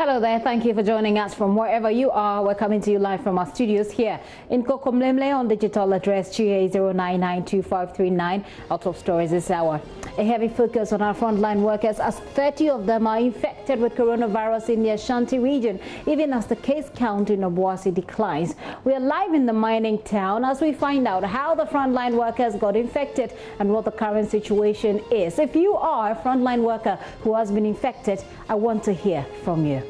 Hello there, thank you for joining us from wherever you are. We're coming to you live from our studios here in Kokomlemle on digital address GA0992539. Our top stories this hour. A heavy focus on our frontline workers as 30 of them are infected with coronavirus in the Ashanti region, even as the case count in Obuasi declines. We are live in the mining town as we find out how the frontline workers got infected and what the current situation is. If you are a frontline worker who has been infected, I want to hear from you.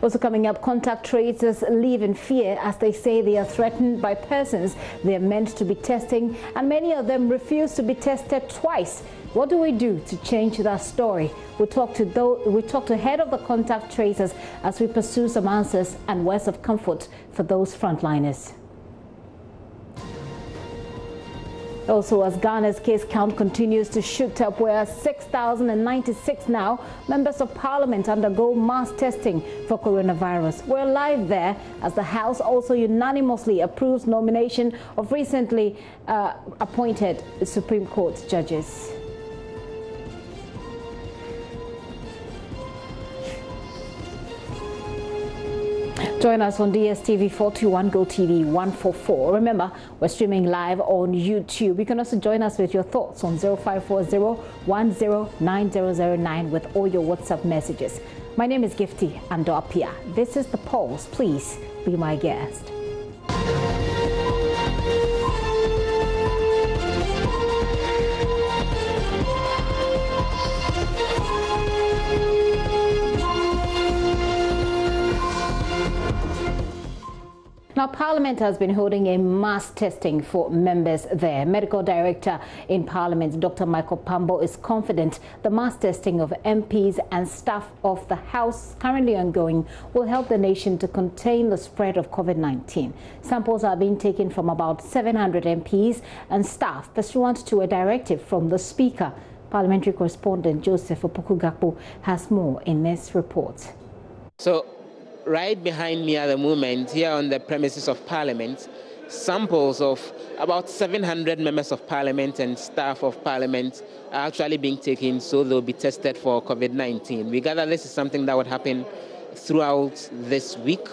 Also coming up, contact tracers live in fear as they say they are threatened by persons they are meant to be testing, and many of them refuse to be tested twice. What do we do to change that story? We talk to head of the contact tracers as we pursue some answers and words of comfort for those frontliners. Also, as Ghana's case count continues to shoot up, we're 6,096 now. Members of Parliament undergo mass testing for coronavirus. We're live there as the House also unanimously approves nomination of recently appointed Supreme Court judges. Join us on DSTV 421, GoTV 144. Remember, we're streaming live on YouTube. You can also join us with your thoughts on 0540-109009 with all your WhatsApp messages. My name is Gifty Andopia. This is The Pulse. Please be my guest. Now, Parliament has been holding a mass testing for members there. Medical Director in Parliament, Dr. Michael Pambo, is confident the mass testing of MPs and staff of the House currently ongoing will help the nation to contain the spread of COVID-19. Samples are being taken from about 700 MPs and staff pursuant to a directive from the Speaker. Parliamentary correspondent Joseph Opoku-Gakpo has more in this report. Right behind me at the moment, here on the premises of Parliament, samples of about 700 members of Parliament and staff of Parliament are actually being taken, so they'll be tested for COVID-19. We gather this is something that would happen throughout this week.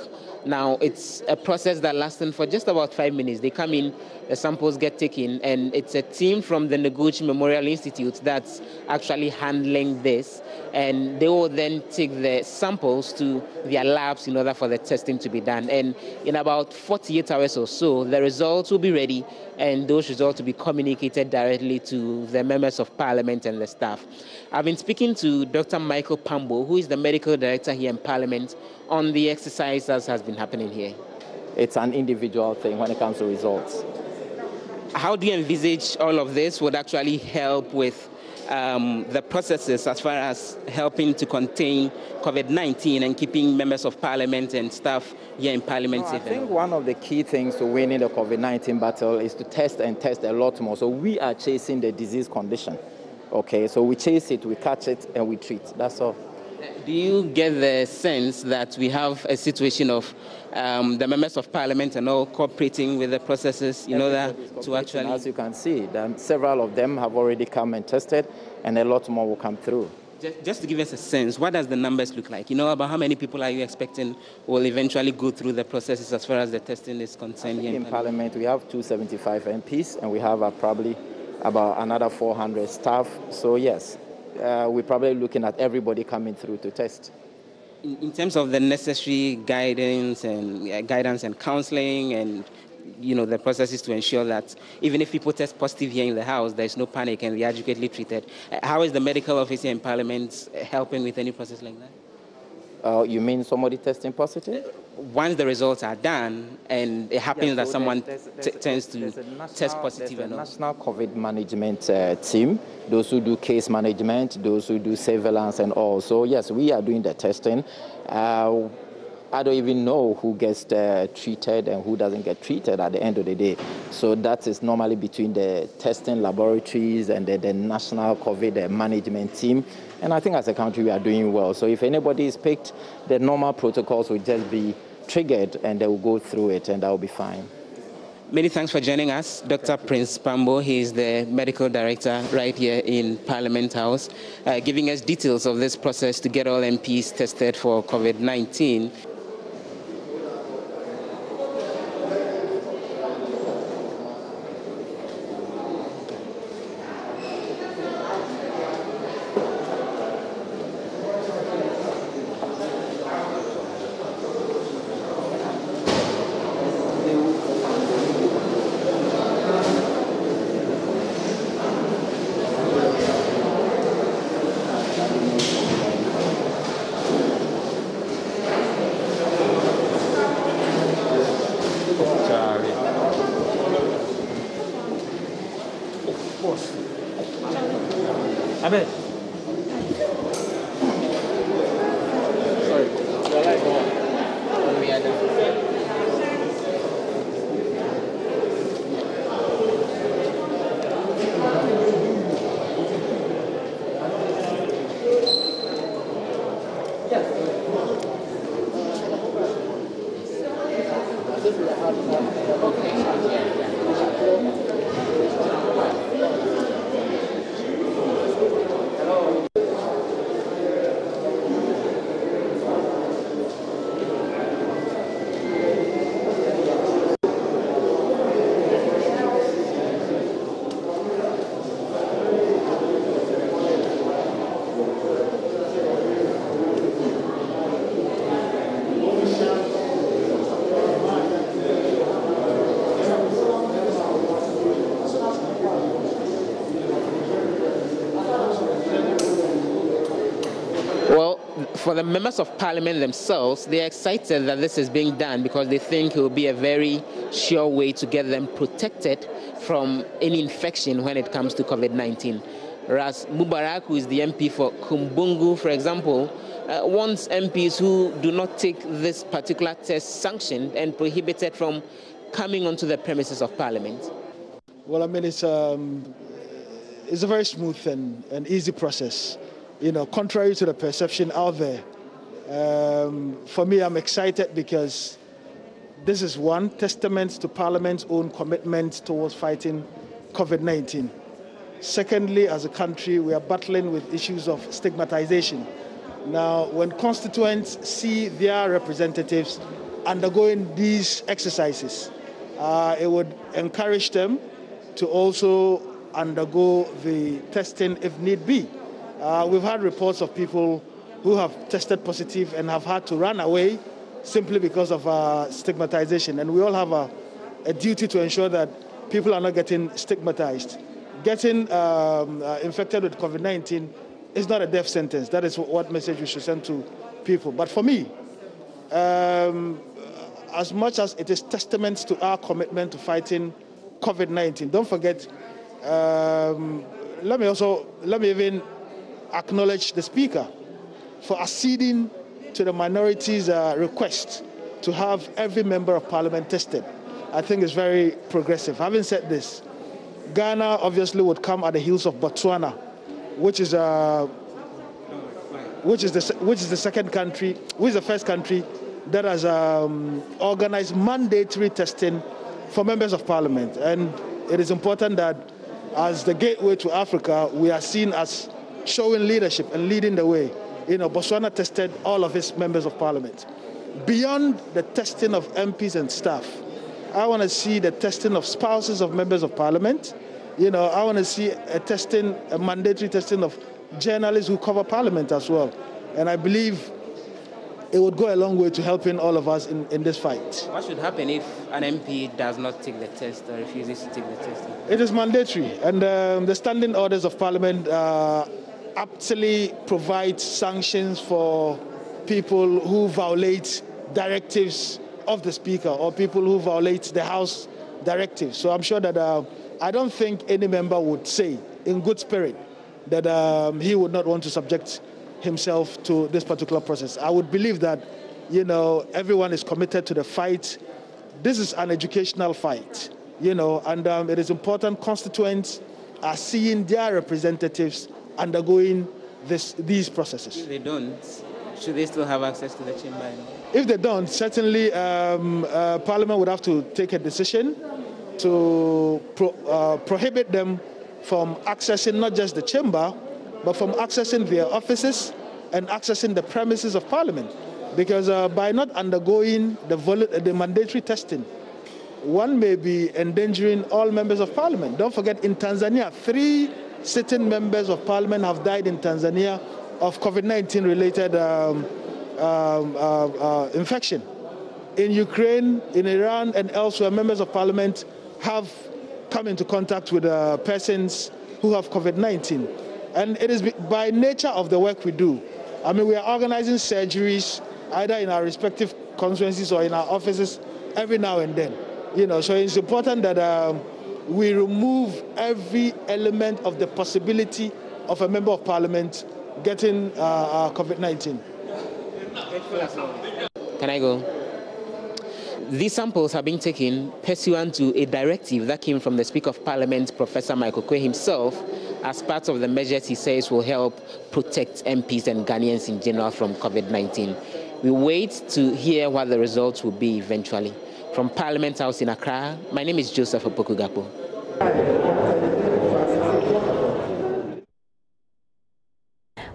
Now, it's a process that lasts for just about 5 minutes. They come in, the samples get taken, and it's a team from the Noguchi Memorial Institute that's actually handling this. And they will then take the samples to their labs in order for the testing to be done. And in about 48 hours or so, the results will be ready, and those results will be communicated directly to the members of Parliament and the staff. I've been speaking to Dr. Michael Pambo, who is the medical director here in Parliament, on the exercise that has been happening here. It's an individual thing when it comes to results. How do you envisage all of this would actually help with the processes as far as helping to contain COVID-19 and keeping members of Parliament and staff here in Parliament safe? I think one of the key things to winning the COVID-19 battle is to test and test a lot more. So we are chasing the disease condition. Okay, so we chase it, we catch it, and we treat. That's all. Do you get the sense that we have a situation of the members of Parliament and all cooperating with the processes in order to actually... As you can see, several of them have already come and tested, and a lot more will come through. Just to give us a sense, what does the numbers look like? You know, about how many people are you expecting will eventually go through the processes as far as the testing is concerned? In Parliament, we have 275 MPs, and we have probably about another 400 staff. So, yes. We're probably looking at everybody coming through to test. In terms of the necessary guidance and counseling and, you know, the processes to ensure that even if people test positive here in the House, there's no panic and they're adequately treated. How is the medical office here in Parliament helping with any process like that? You mean somebody testing positive? Once the results are done and it happens that someone tends to test positive. There's a national COVID management team, those who do case management, those who do surveillance and all. So yes, we are doing the testing. I don't even know who gets treated and who doesn't get treated at the end of the day. So that is normally between the testing laboratories and the national COVID management team. And I think as a country, we are doing well. So if anybody is picked, the normal protocols will just be triggered and they will go through it and that will be fine. Many thanks for joining us, Dr. Prince Pambo. He is the medical director right here in Parliament House, giving us details of this process to get all MPs tested for COVID-19. Abe. Sorry, you're like when we are done. Well, for the members of parliament themselves, they're excited that this is being done because they think it will be a very sure way to get them protected from any infection when it comes to COVID-19. Whereas Mubarak, who is the MP for Kumbungu, for example, wants MPs who do not take this particular test sanctioned and prohibited from coming onto the premises of parliament. Well, I mean, it's a very smooth and easy process. You know, contrary to the perception out there. For me, I'm excited because this is one testament to Parliament's own commitment towards fighting COVID-19. Secondly, as a country, we are battling with issues of stigmatization. Now, when constituents see their representatives undergoing these exercises, it would encourage them to also undergo the testing if need be. We've had reports of people who have tested positive and have had to run away simply because of stigmatization. And we all have a duty to ensure that people are not getting stigmatized. Getting infected with COVID-19 is not a death sentence. That is what message we should send to people. But for me, as much as it is testament to our commitment to fighting COVID-19, don't forget, let me even acknowledge the Speaker for acceding to the minority's request to have every member of Parliament tested. I think it's very progressive. Having said this, Ghana obviously would come at the heels of Botswana, which is the first country that has organized mandatory testing for members of Parliament. And it is important that as the gateway to Africa, we are seen as showing leadership and leading the way. You know, Botswana tested all of its members of Parliament. Beyond the testing of MPs and staff, I want to see the testing of spouses of members of Parliament. You know, I want to see a mandatory testing of journalists who cover Parliament as well. And I believe it would go a long way to helping all of us in this fight. What should happen if an MP does not take the test or refuses to take the test? It is mandatory, and the standing orders of Parliament aptly provide sanctions for people who violate directives of the Speaker or people who violate the House directives. So I'm sure that I don't think any member would say in good spirit that he would not want to subject himself to this particular process. I would believe that, you know, everyone is committed to the fight. This is an educational fight, you know, and it is important constituents are seeing their representatives undergoing these processes. If they don't, should they still have access to the chamber? If they don't, certainly Parliament would have to take a decision to prohibit them from accessing not just the chamber, but from accessing their offices and accessing the premises of Parliament. Because by not undergoing the mandatory testing, one may be endangering all members of Parliament. Don't forget, in Tanzania, 3 sitting members of Parliament have died in Tanzania of COVID-19 related infection. In Ukraine, in Iran, and elsewhere, members of Parliament have come into contact with persons who have COVID-19. And it is by nature of the work we do. I mean, we are organizing surgeries either in our respective constituencies or in our offices every now and then. So it's important that we remove every element of the possibility of a member of Parliament getting COVID-19. Can I go? These samples have been taken pursuant to a directive that came from the Speaker of Parliament, Professor Michael Kwe himself, as part of the measures he says will help protect MPs and Ghanaians in general from COVID-19. We wait to hear what the results will be eventually. From Parliament House in Accra, my name is Joseph Opoku-Gakpo.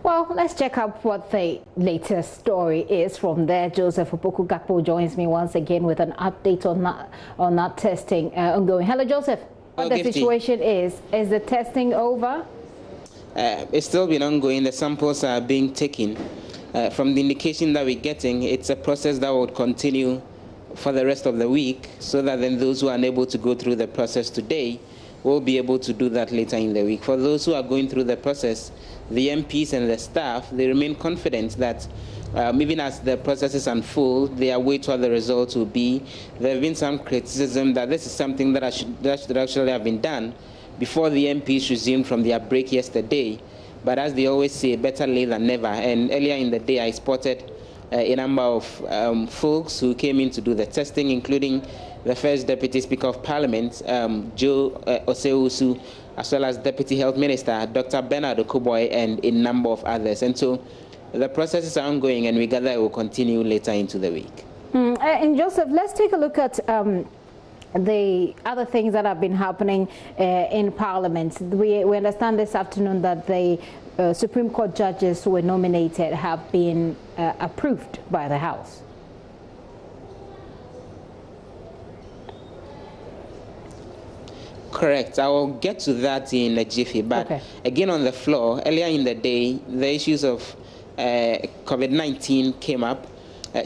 Well, let's check out what the latest story is from there. Joseph Opoku-Gakpo joins me once again with an update on that testing ongoing. Hello, Joseph. What the situation is the testing over? It's still been ongoing. The samples are being taken. From the indication that we're getting, it's a process that will continue for the rest of the week, so that then those who are unable to go through the process today will be able to do that later in the week. For those who are going through the process, the MPs and the staff, they remain confident that even as the processes unfold, they await what the results will be. There have been some criticism that this is something that should actually have been done before the MPs resumed from their break yesterday. But as they always say, better late than never. And earlier in the day, I spotted a number of folks who came in to do the testing, including the first Deputy Speaker of Parliament, Joe Oseusu, as well as Deputy Health Minister, Dr. Bernard Okuboy, and a number of others. And so the processes are ongoing, and we gather it will continue later into the week. And Joseph, let's take a look at the other things that have been happening in Parliament. We understand this afternoon that the Supreme Court judges who were nominated have been approved by the House. Correct. I will get to that in a jiffy. But again, on the floor, earlier in the day, the issues of COVID-19 came up.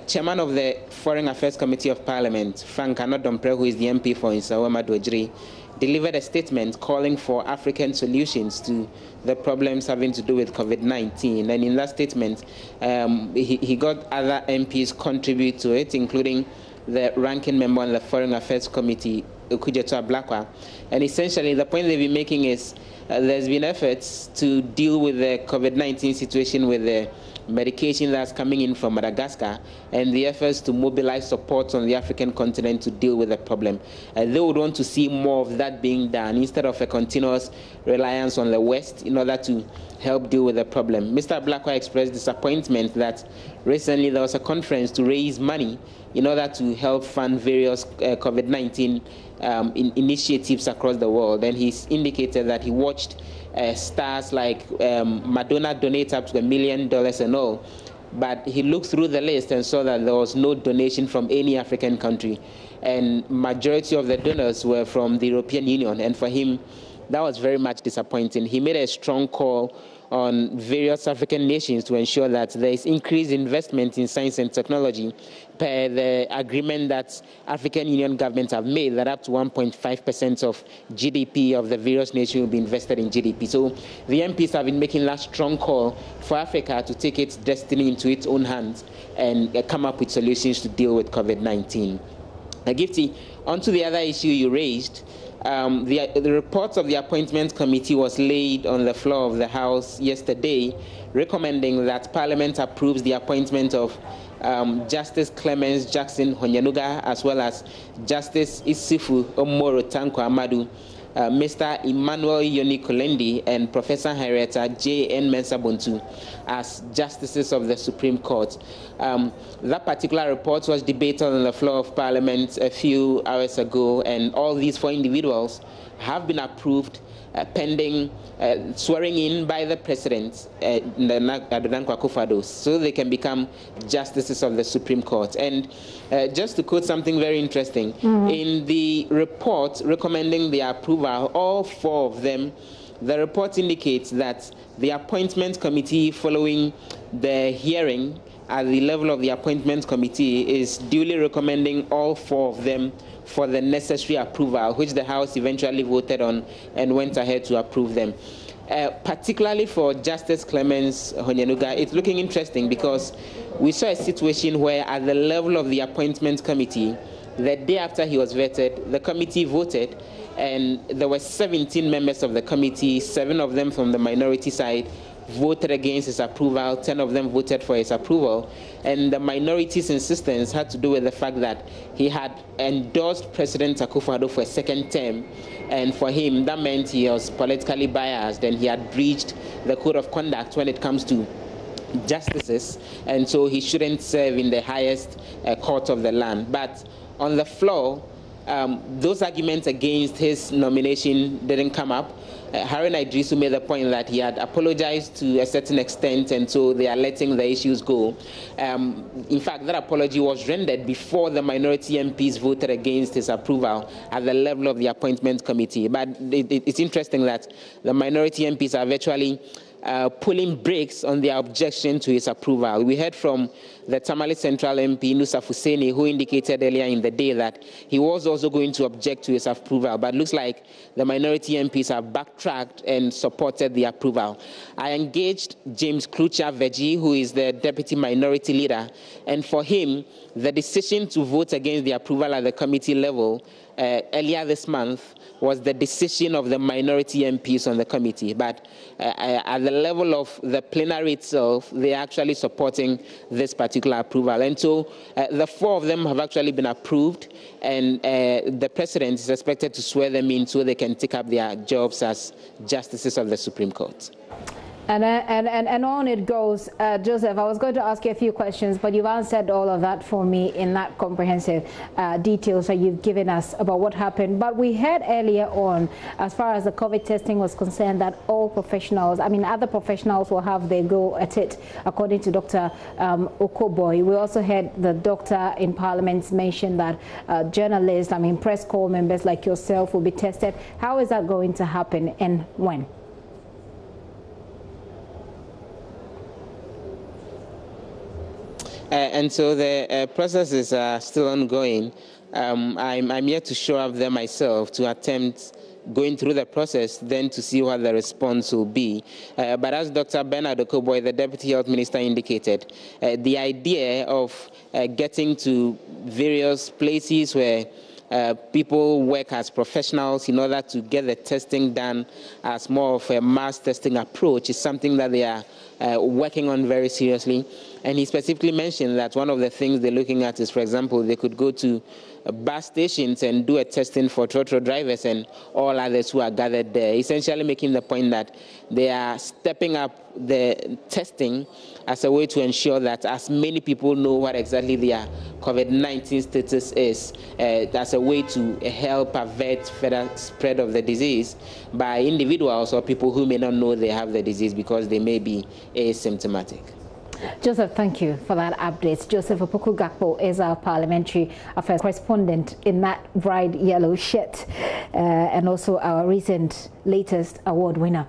Chairman of the Foreign Affairs Committee of Parliament, Frank Anodompre, who is the MP for Nsawama Dwejiri, delivered a statement calling for African solutions to the problems having to do with COVID-19. And in that statement, he got other MPs contribute to it, including the ranking member on the Foreign Affairs Committee, Okujeto Ablakwa. And essentially, the point they've been making is there's been efforts to deal with the COVID-19 situation with the medication that's coming in from Madagascar and the efforts to mobilize support on the African continent to deal with the problem. They would want to see more of that being done instead of a continuous reliance on the West in order to help deal with the problem. Mr. Ablakwa expressed disappointment that recently there was a conference to raise money in order to help fund various COVID-19 initiatives across the world. And he's indicated that he watched stars like Madonna donate up to $1 million and all. But he looked through the list and saw that there was no donation from any African country. And majority of the donors were from the European Union. And for him, that was very much disappointing. He made a strong call on various African nations to ensure that there is increased investment in science and technology per the agreement that African Union governments have made, that up to 1.5% of GDP of the various nations will be invested in GDP. So the MPs have been making that strong call for Africa to take its destiny into its own hands and come up with solutions to deal with COVID-19. Gifty, on to the other issue you raised. The report of the Appointments Committee was laid on the floor of the House yesterday, recommending that Parliament approves the appointment of Justice Clemens Jackson Honyanuga as well as Justice Isifu Omoro Tanko Amadu Mr. Emmanuel Yoni Kolendi and Professor Henrietta J.N. Mensah-Bonsu as justices of the Supreme Court. That particular report was debated on the floor of Parliament a few hours ago, and all these 4 individuals have been approved pending swearing in by the President, Adodan Akufo-Addo, so they can become justices of the Supreme Court. And just to quote something very interesting, in the report recommending their approval, all 4 of them, the report indicates that the appointment committee, following the hearing at the level of the appointment committee, is duly recommending all 4 of them for the necessary approval, which the House eventually voted on and went ahead to approve them. Particularly for Justice Clemens Honyanuga, it's looking interesting because we saw a situation where at the level of the appointment committee, the day after he was vetted, the committee voted, and there were 17 members of the committee, 7 of them from the minority side, voted against his approval, 10 of them voted for his approval, and the minority's insistence had to do with the fact that he had endorsed President Akufo-Addo for a 2nd term, and for him that meant he was politically biased and he had breached the code of conduct when it comes to justices, and so he shouldn't serve in the highest court of the land. But on the floor, those arguments against his nomination didn't come up. Harun Idrisu made the point that he had apologized to a certain extent, and so they are letting the issues go. In fact, that apology was rendered before the minority MPs voted against his approval at the level of the appointment committee. But it's interesting that the minority MPs are virtually pulling brakes on their objection to his approval. We heard from the Tamale Central MP, Nusa Fuseni, who indicated earlier in the day that he was also going to object to his approval, but looks like the minority MPs have backtracked and supported the approval. I engaged James Klucha Veji, who is the deputy minority leader, and for him, the decision to vote against the approval at the committee level earlier this month was the decision of the minority MPs on the committee. But at the level of the plenary itself, they're actually supporting this particular approval. And so the 4 of them have actually been approved, and the President is expected to swear them in so they can take up their jobs as justices of the Supreme Court. And on it goes. Joseph, I was going to ask you a few questions, but you've answered all of that for me in that comprehensive details that you've given us about what happened. But we heard earlier on, as far as the COVID testing was concerned, that all professionals, I mean other professionals, will have their go at it, according to Dr. Okoboy. We also heard the doctor in Parliament mention that journalists, I mean press corps members like yourself, will be tested. How is that going to happen, and when? And so the process is still ongoing. I'm here to show up there myself to attempt going through the process, then to see what the response will be. But as Dr. Bernard Okoboy, the Deputy Health Minister, indicated, the idea of getting to various places where people work as professionals in order to get the testing done as more of a mass testing approach is something that they are working on very seriously. And he specifically mentioned that one of the things they're looking at is, for example, they could go to bus stations and do a testing for trotro drivers and all others who are gathered there, essentially making the point that they are stepping up the testing as a way to ensure that as many people know what exactly their COVID-19 status is, as a way to help avert further spread of the disease by individuals or people who may not know they have the disease because they may be asymptomatic. Joseph, thank you for that update. Joseph Opoku-Gakpo is our parliamentary affairs correspondent in that bright yellow shirt, and also our recent latest award winner.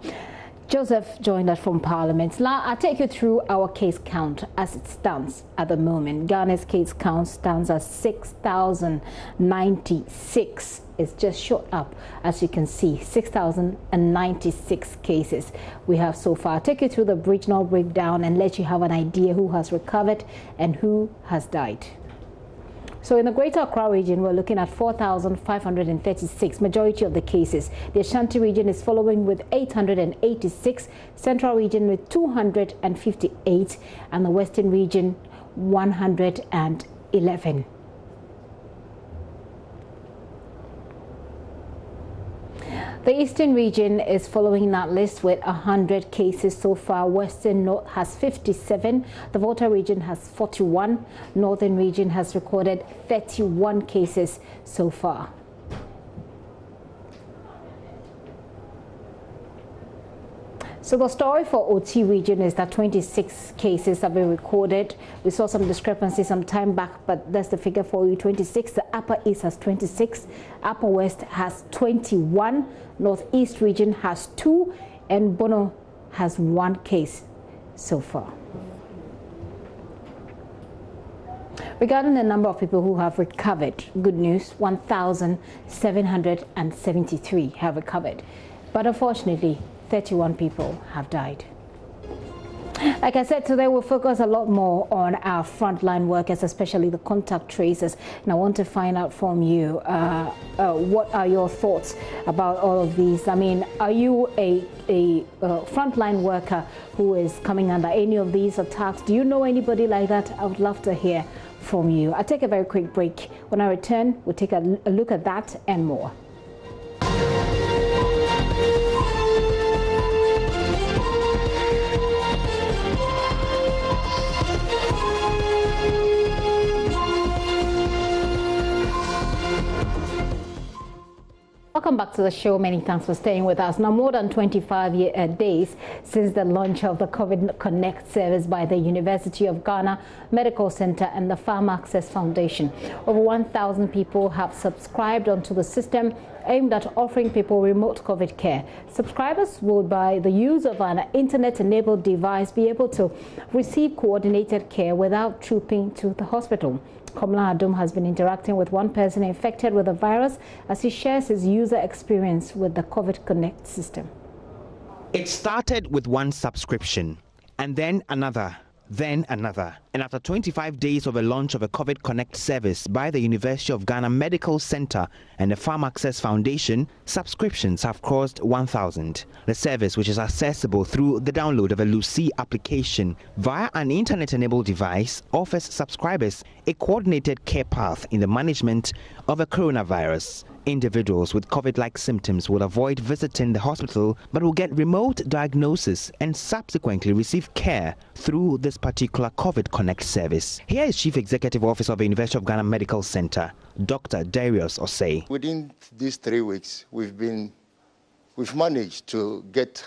Joseph joined us from Parliament. Now, I'll take you through our case count as it stands at the moment. Ghana's case count stands at 6,096. It's just shot up, as you can see, 6,096 cases we have so far. I'll take you through the regional breakdown and let you have an idea who has recovered and who has died. So in the Greater Accra region, we're looking at 4,536, majority of the cases. The Ashanti region is following with 886, Central region with 258, and the Western region 111. The Eastern region is following that list with 100 cases so far. Western North has 57. The Volta region has 41. Northern region has recorded 31 cases so far. So the story for OT region is that 26 cases have been recorded. We saw some discrepancy some time back, but that's the figure for you, 26. The Upper East has 26. Upper West has 21. Northeast region has 2. And Bono has 1 case so far. Regarding the number of people who have recovered, good news, 1,773 have recovered. But unfortunately, 31 people have died. Like I said, today we'll focus a lot more on our frontline workers, especially the contact tracers. And I want to find out from you, what are your thoughts about all of these? I mean, are you a frontline worker who is coming under any of these attacks? Do you know anybody like that? I would love to hear from you. I'll take a very quick break. When I return, we'll take a look at that and more. Welcome back to the show. Many thanks for staying with us. Now, more than 25 days since the launch of the COVID Connect service by the University of Ghana Medical Center and the Farm Access Foundation, over 1,000 people have subscribed onto the system aimed at offering people remote COVID care. Subscribers will, by the use of an internet-enabled device, be able to receive coordinated care without trooping to the hospital. Komla Adum has been interacting with one person infected with the virus as he shares his user experience with the COVID Connect system. It started with one subscription, and then another. And after 25 days of a launch of a COVID Connect service by the University of Ghana Medical Center and the Farm Access Foundation, subscriptions have crossed 1,000. The service, which is accessible through the download of a Lucy application via an internet-enabled device, offers subscribers a coordinated care path in the management of a coronavirus. Individuals with COVID-like symptoms will avoid visiting the hospital but will get remote diagnosis and subsequently receive care through this particular COVID Connect service. Here is Chief Executive Officer of the University of Ghana Medical Center, Dr. Darius Osei. Within these 3 weeks, we've managed to get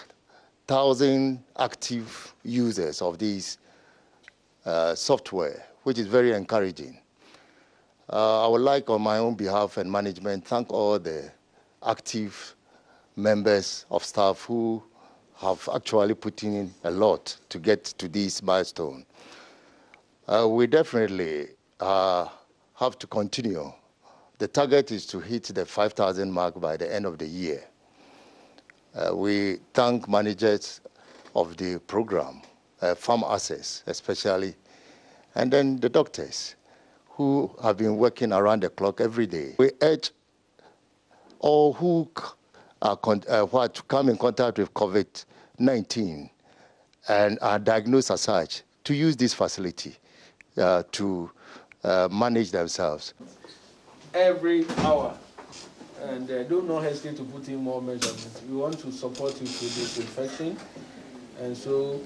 1,000 active users of these software, which is very encouraging. I would like, on my own behalf and management, thank all the active members of staff who have actually put in a lot to get to this milestone. We definitely have to continue. The target is to hit the 5,000 mark by the end of the year. We thank managers of the program, Farm Access especially, and then the doctors, who have been working around the clock every day. We urge all who to come in contact with COVID-19 and are diagnosed as such to use this facility to manage themselves. Every hour, and do not hesitate to put in more measurements. We want to support you through this infection, and so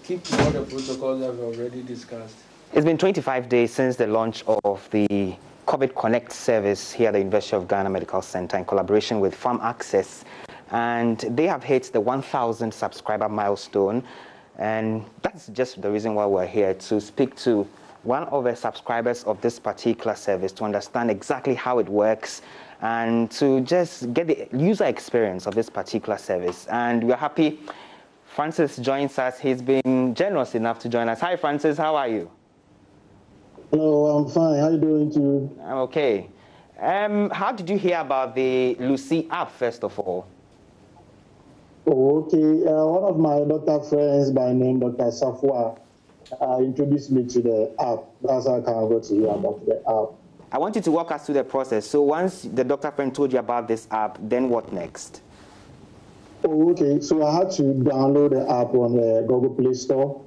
keep to all the protocols that we've already discussed. It's been 25 days since the launch of the COVID Connect service here at the University of Ghana Medical Center in collaboration with Farm Access, and they have hit the 1,000 subscriber milestone, and that's just the reason why we're here, to speak to one of the subscribers of this particular service to understand exactly how it works and to just get the user experience of this particular service. And we're happy Francis joins us. He's been generous enough to join us. Hi Francis, how are you? Hello, I'm fine. How are you doing too? I'm okay. How did you hear about the Lucy app, first of all? Oh, okay. One of my doctor friends by name Dr. Safwa introduced me to the app. That's how I got to hear about the app. I want you to walk us through the process. So once the doctor friend told you about this app, then what next? Oh, okay. So I had to download the app on the Google Play Store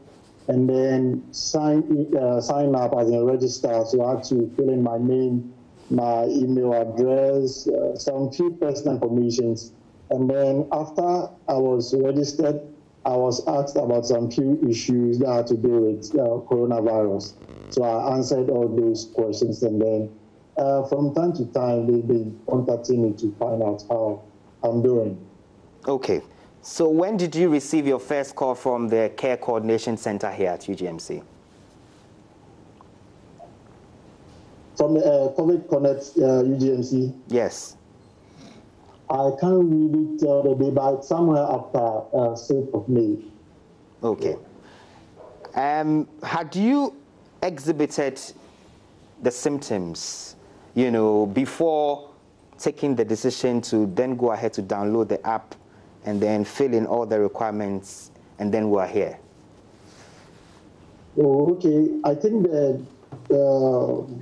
and then sign up as a register. So I had to fill in my name, my email address, some few personal information, And then after I was registered, I was asked about some few issues that had to do with coronavirus. So I answered all those questions, and then from time to time, they've been contacting me to find out how I'm doing. Okay. So when did you receive your first call from the Care Coordination Center here at UGMC? From the COVID Connect UGMC? Yes. I can't really tell the day, but somewhere after 6th of May. Okay. Had you exhibited the symptoms, before taking the decision to then go ahead to download the app and then fill in all the requirements, and then we're here? Oh, okay. I think the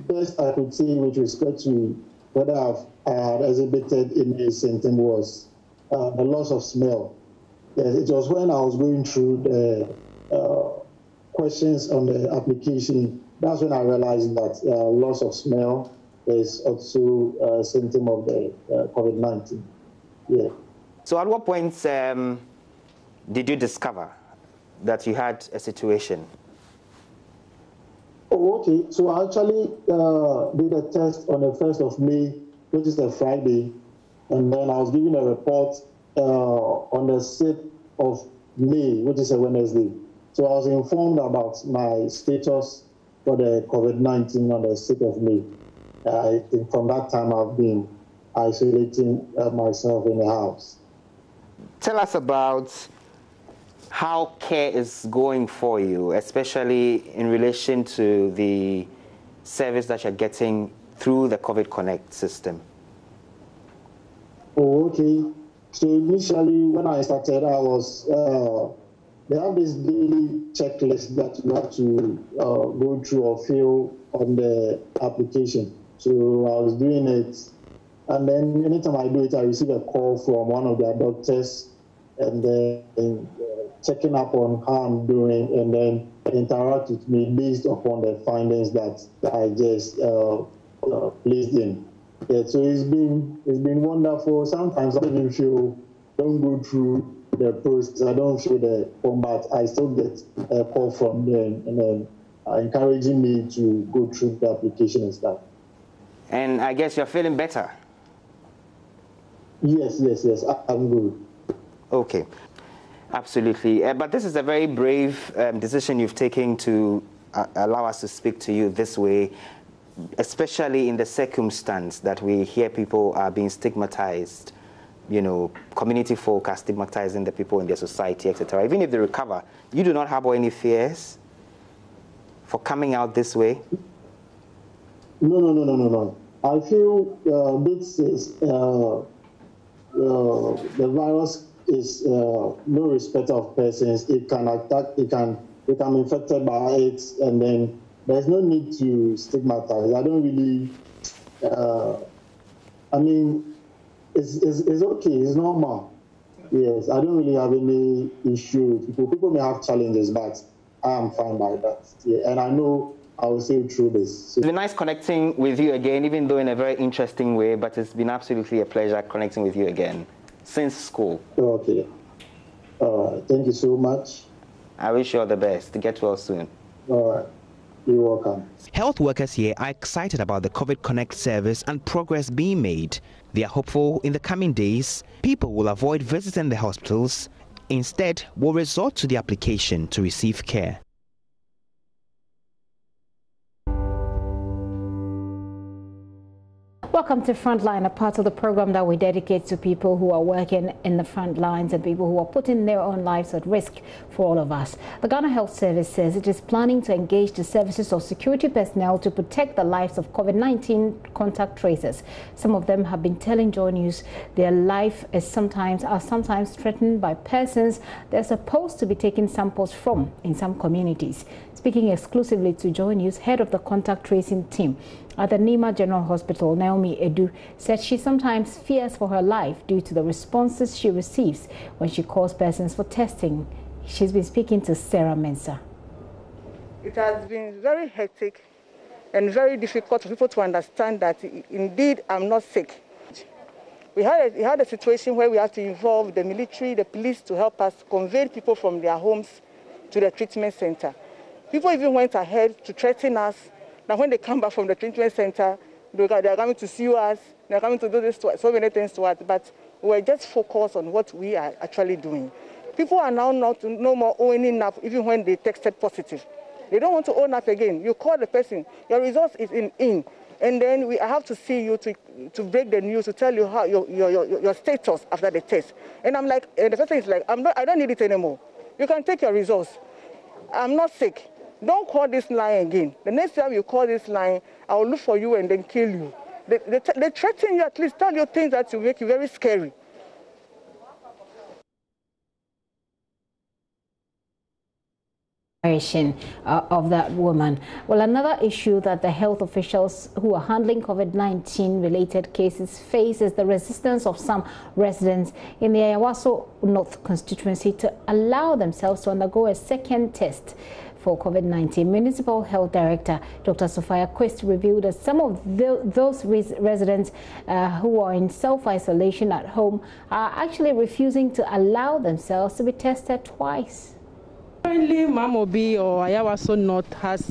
best I could say with respect to whether I've exhibited any symptom was the loss of smell. Yes, it was when I was going through the questions on the application, that's when I realized that loss of smell is also a symptom of the COVID-19. Yeah. So at what point did you discover that you had a situation? Oh, okay. So I actually did a test on the 1st of May, which is a Friday, and then I was given a report on the 6th of May, which is a Wednesday. So I was informed about my status for the COVID-19 on the 6th of May. I think from that time I've been isolating myself in the house. Tell us about how care is going for you, especially in relation to the service that you're getting through the COVID Connect system. Oh, okay. So initially, when I started, I was, they have this daily checklist that you have to go through or fill on the application. So I was doing it, and then anytime I do it, I receive a call from one of their doctors, and then checking up on how I'm doing, and then interact with me based upon the findings that I just placed in. Yeah, so it's been wonderful. Sometimes I don't go through the process. I don't feel the form, but I still get a call from them, and then encouraging me to go through the application and stuff. And I guess you're feeling better. Yes, I'm good. Okay, absolutely. But this is a very brave decision you've taken to allow us to speak to you this way, especially in the circumstance that we hear people are being stigmatized. Community folk are stigmatizing the people in their society, etc. Even if they recover, you do not harbor any fears for coming out this way? No. I feel this is the virus is no respect of persons. It can attack. It can become infected by it, and then there's no need to stigmatize. I don't really. I mean, it's okay. It's normal. Yes, I don't really have any issue with people. People may have challenges, but I am fine by that. Yeah, and I know I will sail through this. So. It's been nice connecting with you again, even though in a very interesting way, but it's been absolutely a pleasure connecting with you again since school. Okay. Thank you so much. I wish you all the best. Get well soon. All right. You're welcome. Health workers here are excited about the COVID Connect service and progress being made. They are hopeful in the coming days, people will avoid visiting the hospitals, instead will resort to the application to receive care. Welcome to Frontline, a part of the program that we dedicate to people who are working in the front lines and people who are putting their own lives at risk for all of us. The Ghana Health Service says it is planning to engage the services of security personnel to protect the lives of COVID-19 contact tracers. Some of them have been telling JoyNews their life are sometimes threatened by persons they're supposed to be taking samples from in some communities. Speaking exclusively to JoyNews, head of the contact tracing team at the Nima General Hospital, Naomi Edu, said she sometimes fears for her life due to the responses she receives when she calls persons for testing. She's been speaking to Sarah Mensah. It has been very hectic and very difficult for people to understand that indeed I'm not sick. We had a situation where we had to involve the military, the police to help us convey people from their homes to the treatment center. People even went ahead to threaten us that when they come back from the treatment center, they are coming to sue us, they are coming to do this to us, so many things to us, but we're just focused on what we are actually doing. People are now no more owning up even when they tested positive. They don't want to own up again. You call the person, your results is in, and then I have to see you to break the news, to tell you how your status after the test. And I'm like, and the person is like, I don't need it anymore. You can take your results. I'm not sick. Don't call this line again. The next time you call this line, I will look for you and then kill you. They threaten you, at least tell you things that will make you very scary. Of that woman. Well, another issue that the health officials who are handling COVID-19 related cases face is the resistance of some residents in the Ayawaso North constituency to allow themselves to undergo a second test for COVID-19. Municipal Health Director Dr. Sophia Quist revealed that some of those residents who are in self-isolation at home are actually refusing to allow themselves to be tested twice. Currently, Mamobi or Ayawaso North has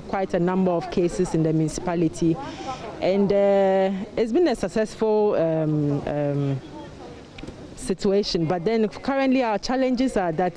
quite a number of cases in the municipality, and it's been a successful situation. But then currently our challenges are that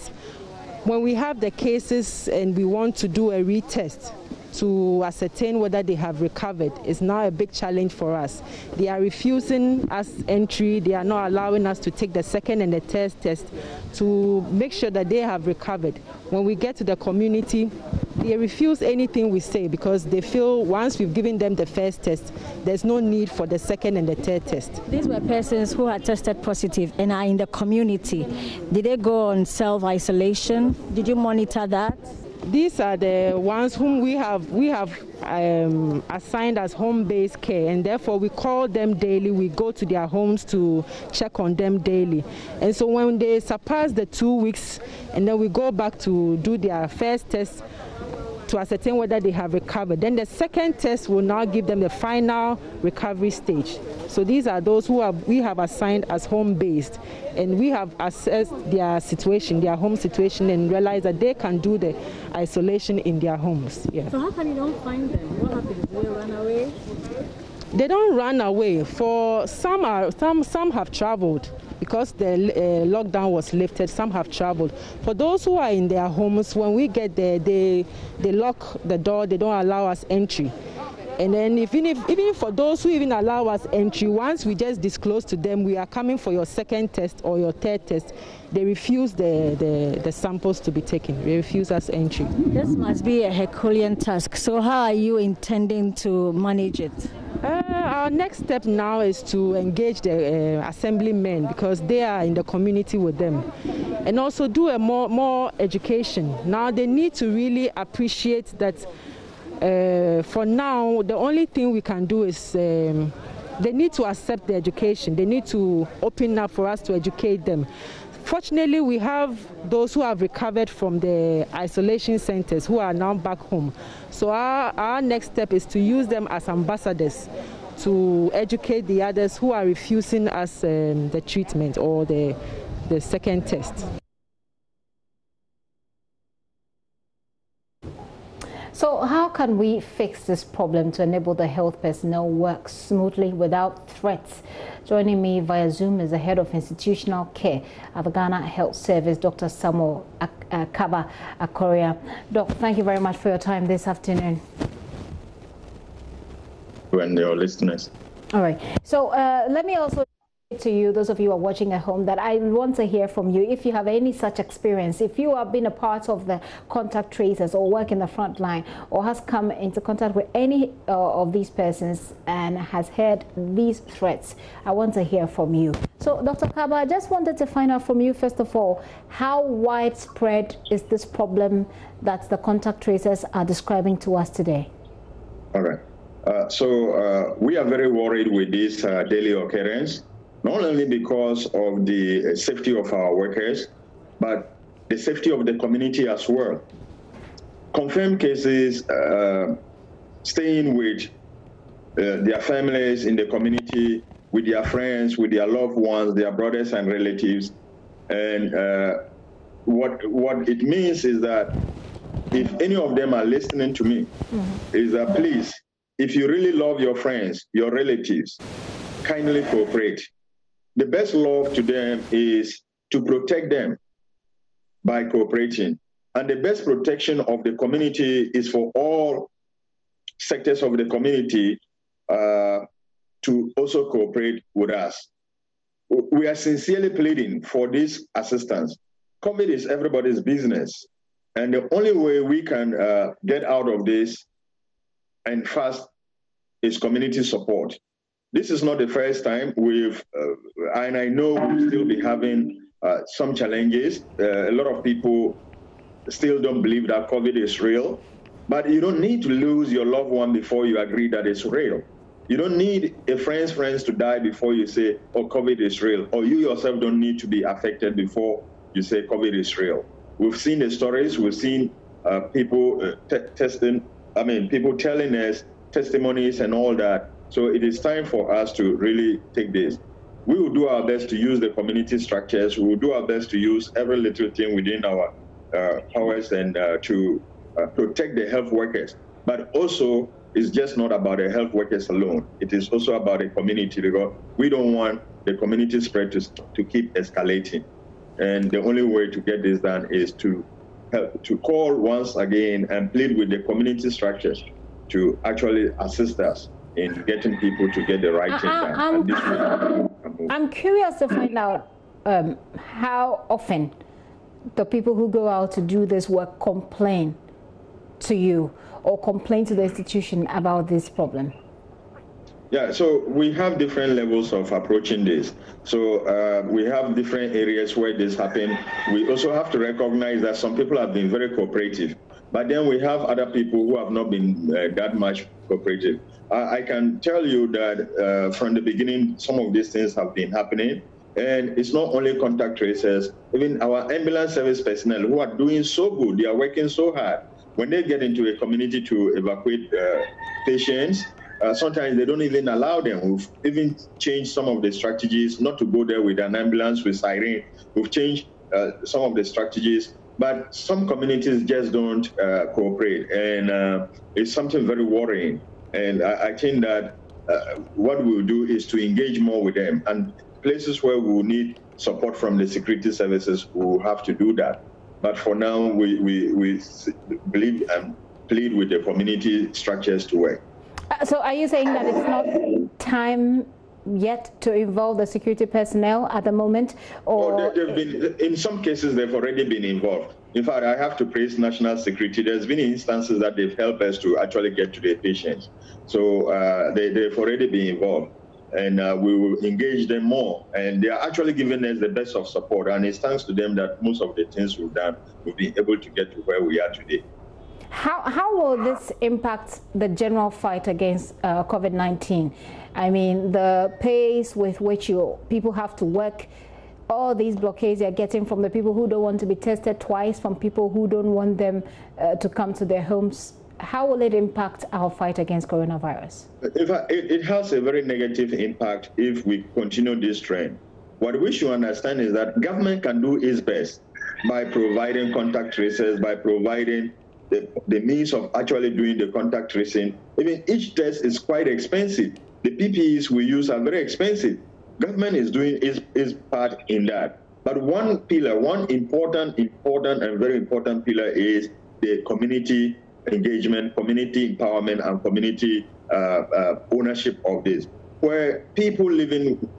when we have the cases and we want to do a retest to ascertain whether they have recovered, is now a big challenge for us. They are refusing us entry. They are not allowing us to take the second and the third test to make sure that they have recovered. When we get to the community, they refuse anything we say because they feel once we've given them the first test, there's no need for the second and the third test. These were persons who had tested positive and are in the community. Did they go on self-isolation? Did you monitor that? These are the ones whom we have assigned as home-based care, and therefore we call them daily. We go to their homes to check on them daily. And so when they surpass the 2 weeks, and then we go back to do their first test to ascertain whether they have recovered. Then the second test will now give them the final recovery stage. So these are those who we have assigned as home-based, and we have assessed their situation, their home situation, and realized that they can do the isolation in their homes. Yeah. So how come you don't find them? What happens? Do they run away? They don't run away. For some have traveled. Because the lockdown was lifted, some have traveled. For those who are in their homes, when we get there, they lock the door, they don't allow us entry. And then even for those who even allow us entry, once we just disclose to them, we are coming for your second test or your third test, they refuse the samples to be taken. They refuse us entry. This must be a Herculean task. So how are you intending to manage it? Our next step now is to engage the assemblymen because they are in the community with them, and also do a more education. Now they need to really appreciate that for now the only thing we can do is they need to accept the education. They need to open up for us to educate them. Fortunately, we have those who have recovered from the isolation centers who are now back home. So our next step is to use them as ambassadors to educate the others who are refusing us the treatment or the second test. So how can we fix this problem to enable the health personnel work smoothly without threats? Joining me via Zoom is the head of institutional care at the Ghana Health Service, Dr. Samuel Kaba Akoria. Doc, thank you very much for your time this afternoon. And your listeners. All right. So let me also to you, those of you who are watching at home, that I want to hear from you if you have any such experience, if you have been a part of the contact tracers or work in the front line or has come into contact with any of these persons and has heard these threats. I want to hear from you. So Dr. Kaba, I just wanted to find out from you, first of all, how widespread is this problem that the contact tracers are describing to us today? All right. We are very worried with this daily occurrence, not only because of the safety of our workers, but the safety of the community as well. Confirmed cases staying with their families in the community with their friends, with their loved ones, their brothers and relatives. And what it means is that if any of them are listening to me, is that please, if you really love your friends, your relatives, kindly cooperate. The best love to them is to protect them by cooperating. And the best protection of the community is for all sectors of the community to also cooperate with us. We are sincerely pleading for this assistance. COVID is everybody's business. And the only way we can get out of this and fast is community support. This is not the first time and I know we'll still be having some challenges. A lot of people still don't believe that COVID is real, but you don't need to lose your loved one before you agree that it's real. You don't need a friend's friends to die before you say, oh, COVID is real. Or you yourself don't need to be affected before you say COVID is real. We've seen the stories, we've seen people people telling us testimonies and all that. So it is time for us to really take this. We will do our best to use the community structures. We will do our best to use every little thing within our powers and to protect the health workers. But also, it's just not about the health workers alone. It is also about the community, because we don't want the community spread to keep escalating. And the only way to get this done is to call once again and plead with the community structures to actually assist us in getting people to get the right thing done. I'm curious to find out how often the people who go out to do this work complain to you or complain to the institution about this problem. Yeah, so we have different levels of approaching this. So we have different areas where this happens. We also have to recognize that some people have been very cooperative, but then we have other people who have not been that much cooperative. I can tell you that from the beginning, some of these things have been happening. And it's not only contact tracers, even our ambulance service personnel who are doing so good, they are working so hard. When they get into a community to evacuate patients, sometimes they don't even allow them. We've even changed some of the strategies not to go there with an ambulance with siren. We've changed some of the strategies, but some communities just don't cooperate. And it's something very worrying. And I think that what we'll do is to engage more with them. And places where we will need support from the security services, we will have to do that. But for now, we believe and plead with the community structures to work. So are you saying that it's not time yet to involve the security personnel at the moment? Or they've been, in some cases, they've already been involved. In fact, I have to praise national security. There's been instances that they've helped us to actually get to the patients. So they've already been involved. And we will engage them more. And they are actually giving us the best of support. And it's thanks to them that most of the things we've done, we've been able to get to where we are today. How will this impact the general fight against COVID-19? I mean, the pace with which people have to work, all these blockades you're getting from the people who don't want to be tested twice, from people who don't want them to come to their homes. How will it impact our fight against coronavirus? It has a very negative impact if we continue this trend. What we should understand is that government can do its best by providing contact tracers, by providing the means of actually doing the contact tracing. Even each test is quite expensive. The PPEs we use are very expensive. Government is doing its part in that. But one pillar, one important and very important pillar is the community engagement, community empowerment, and community ownership of this, where people living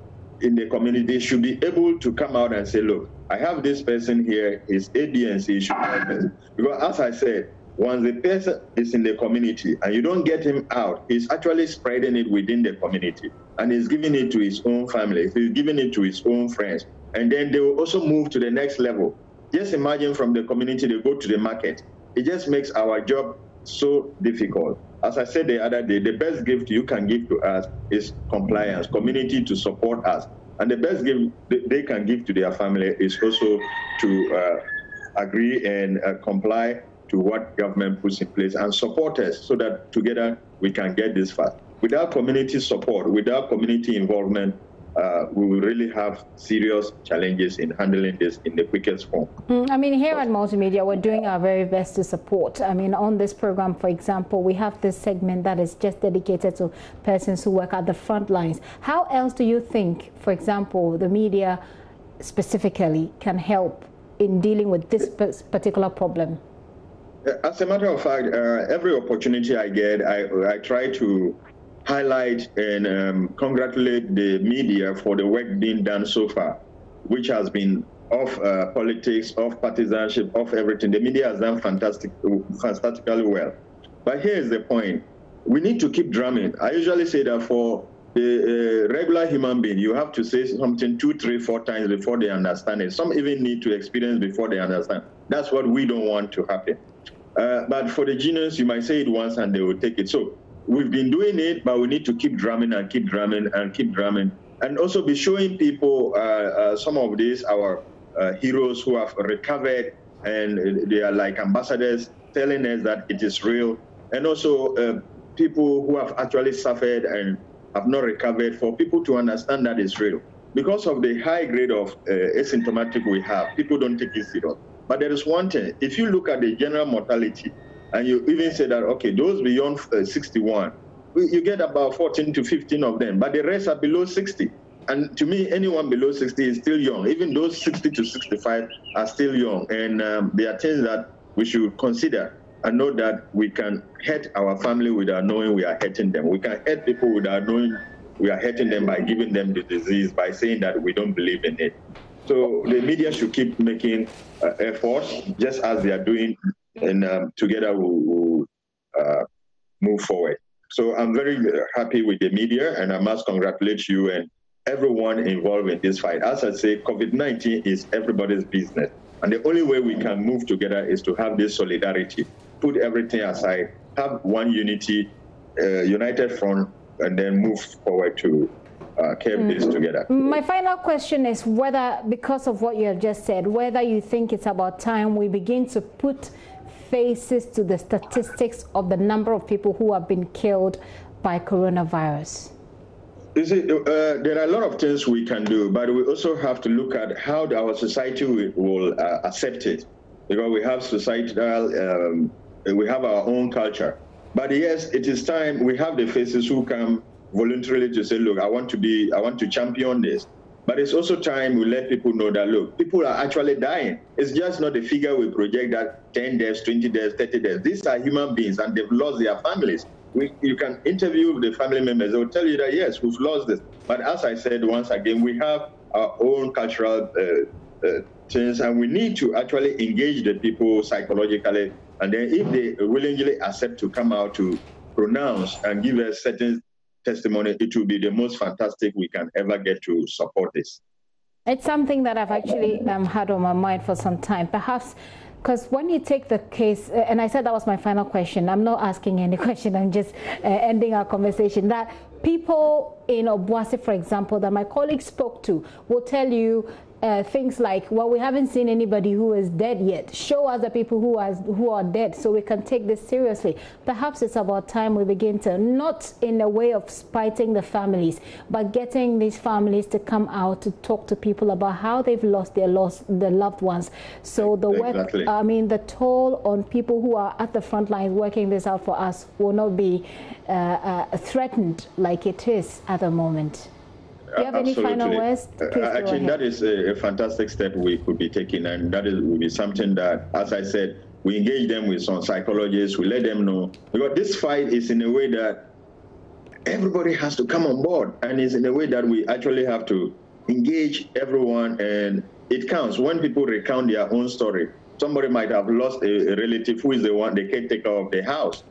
in the community should be able to come out and say, look, I have this person here, his A, B, and C should help us. Because as I said, once the person is in the community and you don't get him out, he's actually spreading it within the community, and he's giving it to his own family, he's giving it to his own friends. And then they will also move to the next level. Just imagine from the community, they go to the market. It just makes our job so difficult. As I said the other day, the best gift you can give to us is compliance, community to support us. And the best gift they can give to their family is also to agree and comply to what government puts in place and support us so that together we can get this fast. Without community support, without community involvement, we will really have serious challenges in handling this in the quickest form. I mean, here at Multimedia, we're doing our very best to support. I mean, on this program, for example, we have this segment that is just dedicated to persons who work at the front lines. How else do you think, for example, the media specifically can help in dealing with this particular problem? As a matter of fact, every opportunity I get, I try to highlight and congratulate the media for the work being done so far, which has been off politics, off partisanship, off everything. The media has done fantastically well. But here's the point. We need to keep drumming. I usually say that for the regular human being, you have to say something 2, 3, 4 times before they understand it. Some even need to experience before they understand. That's what we don't want to happen. But for the genius, you might say it once and they will take it. So we've been doing it, but we need to keep drumming and keep drumming and keep drumming. And also be showing people some of these, our heroes who have recovered, and they are like ambassadors telling us that it is real. And also people who have actually suffered and have not recovered, for people to understand that it's real. Because of the high grade of asymptomatic we have, people don't take it serious. But there is one thing, if you look at the general mortality, and you even say that, okay, those beyond 61, you get about 14 to 15 of them, but the rest are below 60. And to me, anyone below 60 is still young. Even those 60 to 65 are still young. And there are things that we should consider and know that we can hurt our family without knowing we are hurting them. We can hurt people without knowing we are hurting them by giving them the disease, by saying that we don't believe in it. So the media should keep making efforts, just as they are doing, and together we'll move forward. So I'm very happy with the media, and I must congratulate you and everyone involved in this fight. As I say, COVID-19 is everybody's business. And the only way we can move together is to have this solidarity, put everything aside, have one unity, united front, and then move forward to curb this together. My final question is whether, because of what you have just said, whether you think it's about time we begin to put faces to the statistics of the number of people who have been killed by coronavirus. You see, there are a lot of things we can do, but we also have to look at how our society will accept it. Because we have societal, we have our own culture. But yes, it is time we have the faces who come voluntarily to say, look, I want to champion this. But it's also time we let people know that, look, people are actually dying. It's just not the figure we project that 10 deaths, 20 deaths, 30 deaths. These are human beings and they've lost their families. You can interview the family members. They will tell you that, yes, we've lost this. But as I said, once again, we have our own cultural things, and we need to actually engage the people psychologically. And then if they willingly accept to come out to pronounce and give us certain testimony, it will be the most fantastic we can ever get to support this. It's something that I've actually had on my mind for some time. Perhaps because when you take the case, and I said that was my final question, I'm not asking any question, I'm just ending our conversation, that people in Obuasi, for example, that my colleague spoke to, will tell you things like, well, we haven't seen anybody who is dead yet. Show us the people who are dead so we can take this seriously. Perhaps it's about time we begin to, not in a way of spiting the families, but getting these families to come out to talk to people about how they've lost their loved ones. So the work, I mean, the toll on people who are at the front lines working this out for us will not be threatened like it is at the moment. Do you have any final words? Actually, that is a fantastic step we could be taking, and that will be something that, as I said, we engage them with some psychologists, we let them know. Because this fight is in a way that everybody has to come on board, and it's in a way that we actually have to engage everyone, and it counts. When people recount their own story, somebody might have lost a relative who is the caretaker of the house.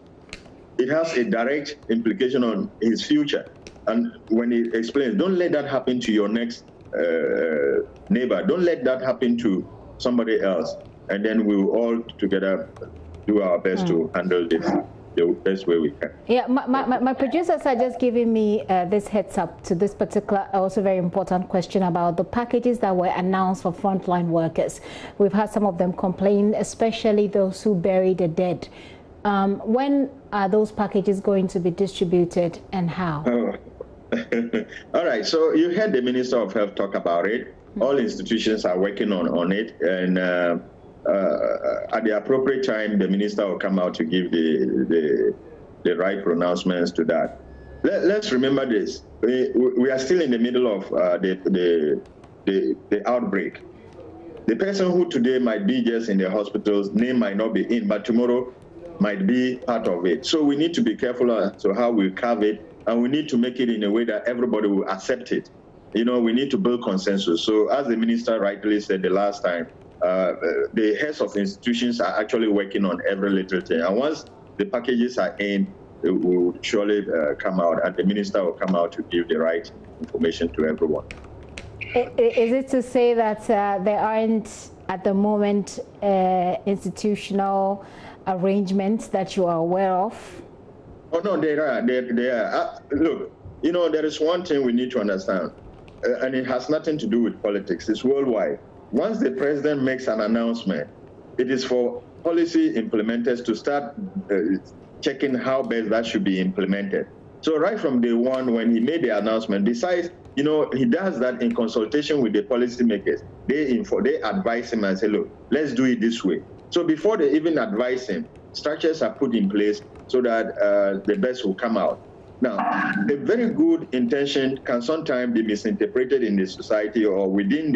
It has a direct implication on his future. And when he explains, don't let that happen to your next neighbor. Don't let that happen to somebody else. And then we will all together do our best to handle this the best way we can. Yeah, my producers are just giving me this heads up to this particular, also very important question about the packages that were announced for frontline workers. We've had some of them complain, especially those who bury the dead. When are those packages going to be distributed and how? All right, so you heard the Minister of Health talk about it. All institutions are working on it, and at the appropriate time, the Minister will come out to give the right pronouncements to that. Let's remember this. We are still in the middle of the outbreak. The person who today might be just in the hospital's name might not be in, but tomorrow might be part of it. So we need to be careful as to how we carve it, and we need to make it in a way that everybody will accept it. You know, we need to build consensus. So as the minister rightly said the last time, the heads of institutions are actually working on every little thing. And once the packages are in, it will surely come out, and the minister will come out to give the right information to everyone. Is it to say that there aren't, at the moment, institutional arrangements that you are aware of? Oh, no, there are. Look, you know, there is one thing we need to understand, and it has nothing to do with politics. It's worldwide. Once the president makes an announcement, it is for policy implementers to start checking how best that should be implemented. So right from day one, when he made the announcement, besides, you know, he does that in consultation with the policymakers. They advise him and say, look, let's do it this way. So before they even advise him, structures are put in place so that the best will come out. Now, a very good intention can sometimes be misinterpreted in the society or within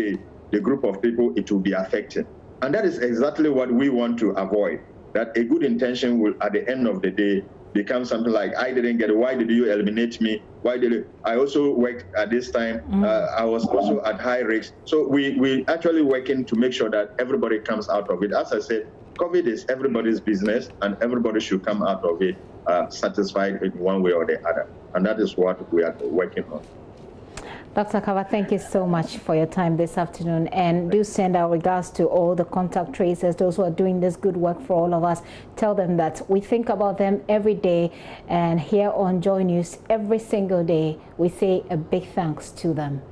the group of people it will be affecting. And that is exactly what we want to avoid, that a good intention will, at the end of the day, become something like, I didn't get it, why did you eliminate me? Why did you? I also worked at this time, I was also at high risk. So we actually working to make sure that everybody comes out of it. As I said, COVID is everybody's business, and everybody should come out of it satisfied in one way or the other. And that is what we are working on. Dr. Kaba, thank you so much for your time this afternoon, and do send our regards to all the contact tracers, those who are doing this good work for all of us. Tell them that we think about them every day, and here on Joy News every single day we say a big thanks to them.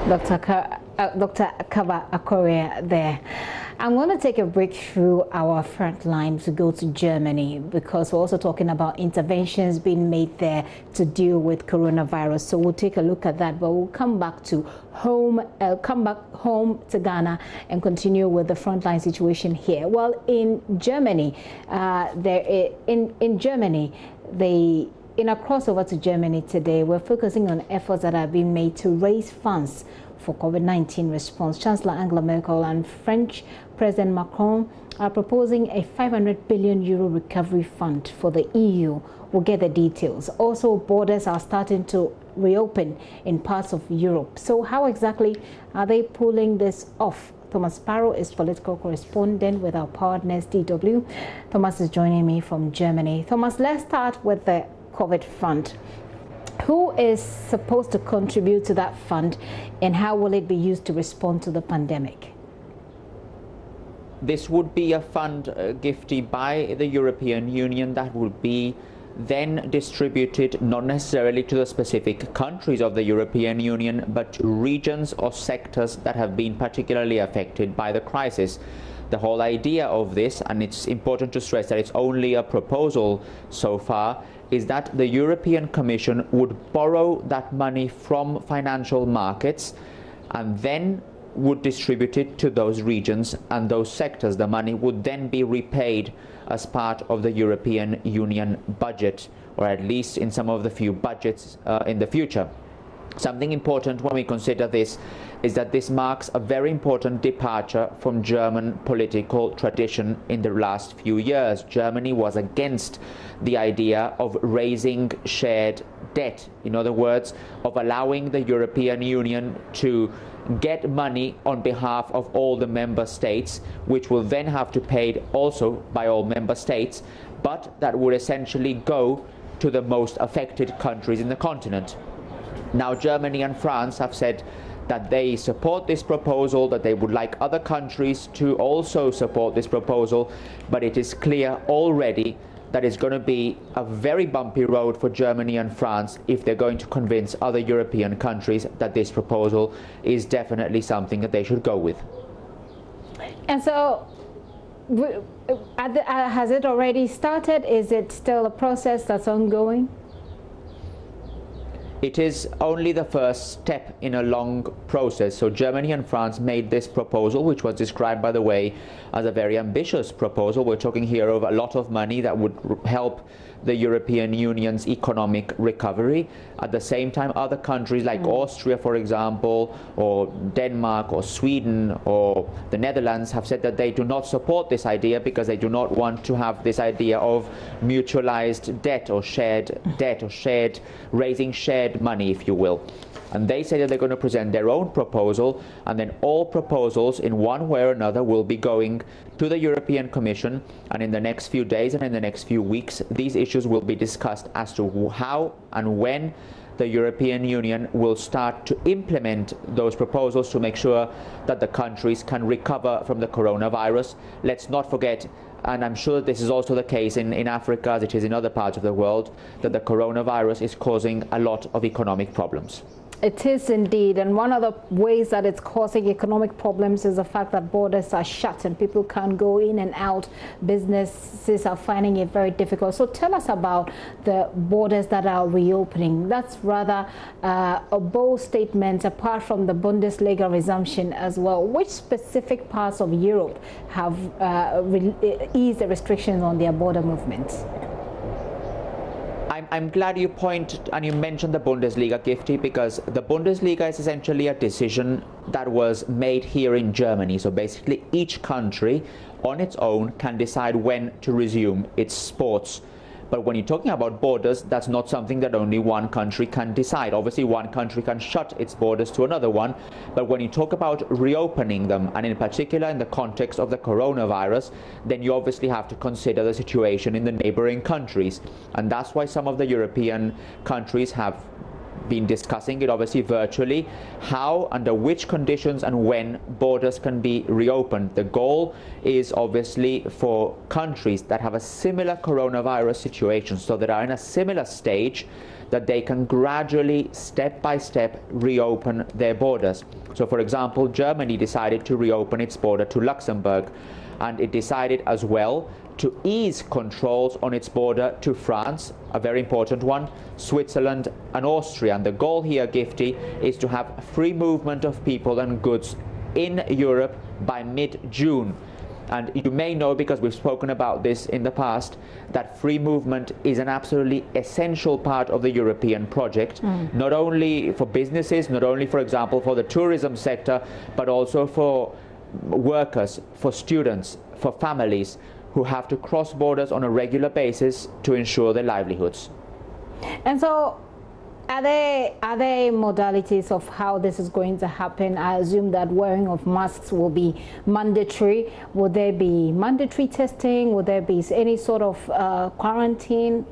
Dr. Kaba Akoria there. I'm going to take a break through our front line to go to Germany, because we're also talking about interventions being made there to deal with coronavirus. So we'll take a look at that, but we'll come back home to Ghana and continue with the frontline situation here. Well, in Germany, in our crossover to Germany today, we're focusing on efforts that have been made to raise funds for COVID-19 response. Chancellor Angela Merkel and French President Macron are proposing a 500 billion euro recovery fund for the EU. We'll get the details. Also, borders are starting to reopen in parts of Europe. So how exactly are they pulling this off? Thomas Sparrow is political correspondent with our partners DW. Thomas is joining me from Germany. Thomas, let's start with the COVID fund. Who is supposed to contribute to that fund, and how will it be used to respond to the pandemic? This would be a fund gifted by the European Union that would be then distributed not necessarily to the specific countries of the European Union, but to regions or sectors that have been particularly affected by the crisis. The whole idea of this, and it's important to stress that it's only a proposal so far, is that the European Commission would borrow that money from financial markets and then would distribute it to those regions and those sectors. The money would then be repaid as part of the European Union budget, or at least in some of the few budgets in the future. Something important when we consider this is that this marks a very important departure from German political tradition in the last few years. Germany was against the idea of raising shared debt. In other words, of allowing the European Union to get money on behalf of all the member states, which will then have to be paid also by all member states, but that would essentially go to the most affected countries in the continent. Now, Germany and France have said that they support this proposal, that they would like other countries to also support this proposal, but it is clear already that it's going to be a very bumpy road for Germany and France if they're going to convince other European countries that this proposal is definitely something that they should go with. And so has it already started? Is it still a process that's ongoing? It is only the first step in a long process. So Germany and France made this proposal, which was described, by the way, as a very ambitious proposal. We're talking here of a lot of money that would help the European Union's economic recovery. At the same time, other countries like Austria, for example, or Denmark or Sweden or the Netherlands have said that they do not support this idea because they do not want to have this idea of mutualized debt or shared raising shared money, if you will. And they say that they're going to present their own proposal, and then all proposals in one way or another will be going to the European Commission, and in the next few days and in the next few weeks these issues will be discussed as to how and when the European Union will start to implement those proposals to make sure that the countries can recover from the coronavirus. Let's not forget, and I'm sure this is also the case in Africa as it is in other parts of the world, that the coronavirus is causing a lot of economic problems. It is indeed, and one of the ways that it's causing economic problems is the fact that borders are shut and people can't go in and out. Businesses are finding it very difficult. So tell us about the borders that are reopening. That's rather a bold statement apart from the Bundesliga resumption as well. Which specific parts of Europe have eased the restrictions on their border movements? I'm glad you point and you mentioned the Bundesliga, Gifty, because the Bundesliga is essentially a decision that was made here in Germany. So basically each country on its own can decide when to resume its sports. But when you're talking about borders, that's not something that only one country can decide. Obviously, one country can shut its borders to another one. But when you talk about reopening them, and in particular in the context of the coronavirus, then you obviously have to consider the situation in the neighboring countries. And that's why some of the European countries have been discussing it, obviously virtually, how, under which conditions and when borders can be reopened. The goal is obviously for countries that have a similar coronavirus situation, so that are in a similar stage, that they can gradually, step by step, reopen their borders. So for example, Germany decided to reopen its border to Luxembourg, and it decided as well to ease controls on its border to France, a very important one, Switzerland and Austria. And the goal here, Gifty, is to have free movement of people and goods in Europe by mid-June. And you may know, because we've spoken about this in the past, that free movement is an absolutely essential part of the European project, not only for businesses, not only, for example, for the tourism sector, but also for workers, for students, for families who have to cross borders on a regular basis to ensure their livelihoods. And so are there modalities of how this is going to happen? I assume that wearing of masks will be mandatory. Will there be mandatory testing? Will there be any sort of quarantine?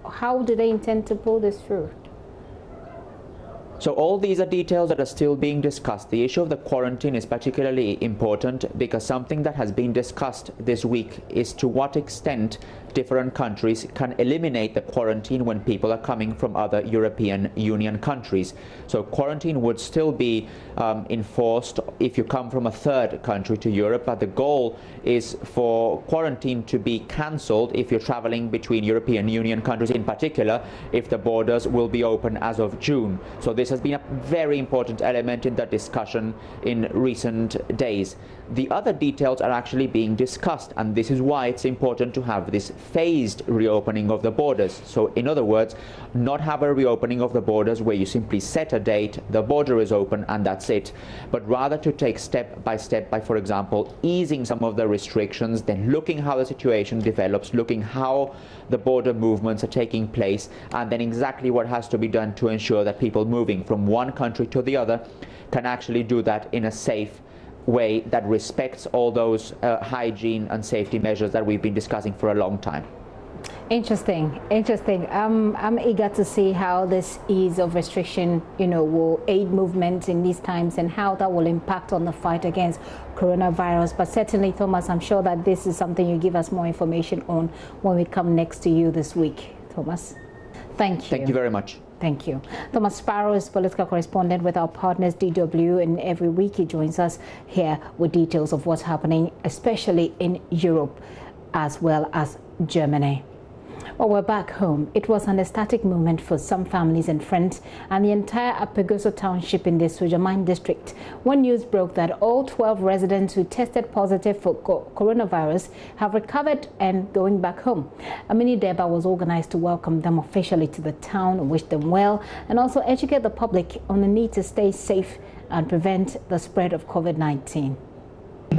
How do they intend to pull this through? So all these are details that are still being discussed. The issue of the quarantine is particularly important because something that has been discussed this week is to what extent different countries can eliminate the quarantine when people are coming from other European Union countries. So quarantine would still be enforced if you come from a third country to Europe, but the goal is for quarantine to be cancelled if you're traveling between European Union countries, in particular if the borders will be open as of June. So this has been a very important element in the discussion in recent days. The other details are actually being discussed, and this is why it's important to have this phased reopening of the borders. So in other words, not have a reopening of the borders where you simply set a date, the border is open and that's it, but rather to take step by, for example, easing some of the restrictions, then looking how the situation develops, looking how the border movements are taking place, and then exactly what has to be done to ensure that people moving from one country to the other can actually do that in a safe way that respects all those hygiene and safety measures that we've been discussing for a long time. Interesting. I'm eager to see how this ease of restriction, will aid movement in these times and how that will impact on the fight against coronavirus. But certainly, Thomas, I'm sure that this is something you give us more information on when we come next to you this week. Thomas, thank you. Thank you very much. Thank you. Thomas Sparrow is political correspondent with our partners DW, and every week he joins us here with details of what's happening, especially in Europe as well as Germany. Well, we're back home. It was an ecstatic moment for some families and friends and the entire Apeguso township in the Sojaman district when news broke that all 12 residents who tested positive for coronavirus have recovered and going back home. A mini deba was organized to welcome them officially to the town, wish them well, and also educate the public on the need to stay safe and prevent the spread of COVID-19.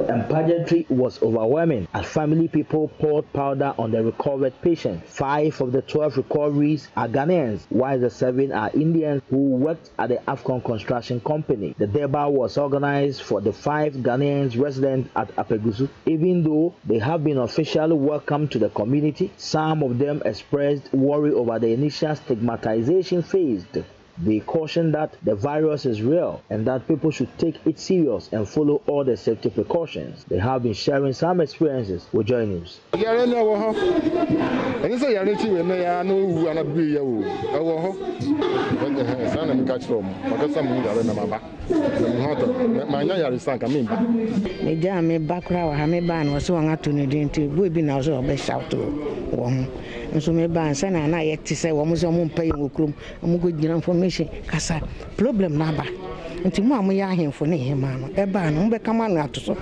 And pageantry was overwhelming as family people poured powder on the recovered patients. 5 of the 12 recoveries are Ghanaians, while the 7 are Indians who worked at the Afcon construction company. The Deba was organized for the 5 Ghanaians resident at Apegusu. Even though they have been officially welcomed to the community, some of them expressed worry over the initial stigmatization faced. They caution that the virus is real and that people should take it serious and follow all the safety precautions. They have been sharing some experiences with JoyNews. So me ban sana na yet say wo mo so mo pay okrom mo go gina information kasa problem na ba nti mo am ya ahemfo ne hema no e ba no be kama na to so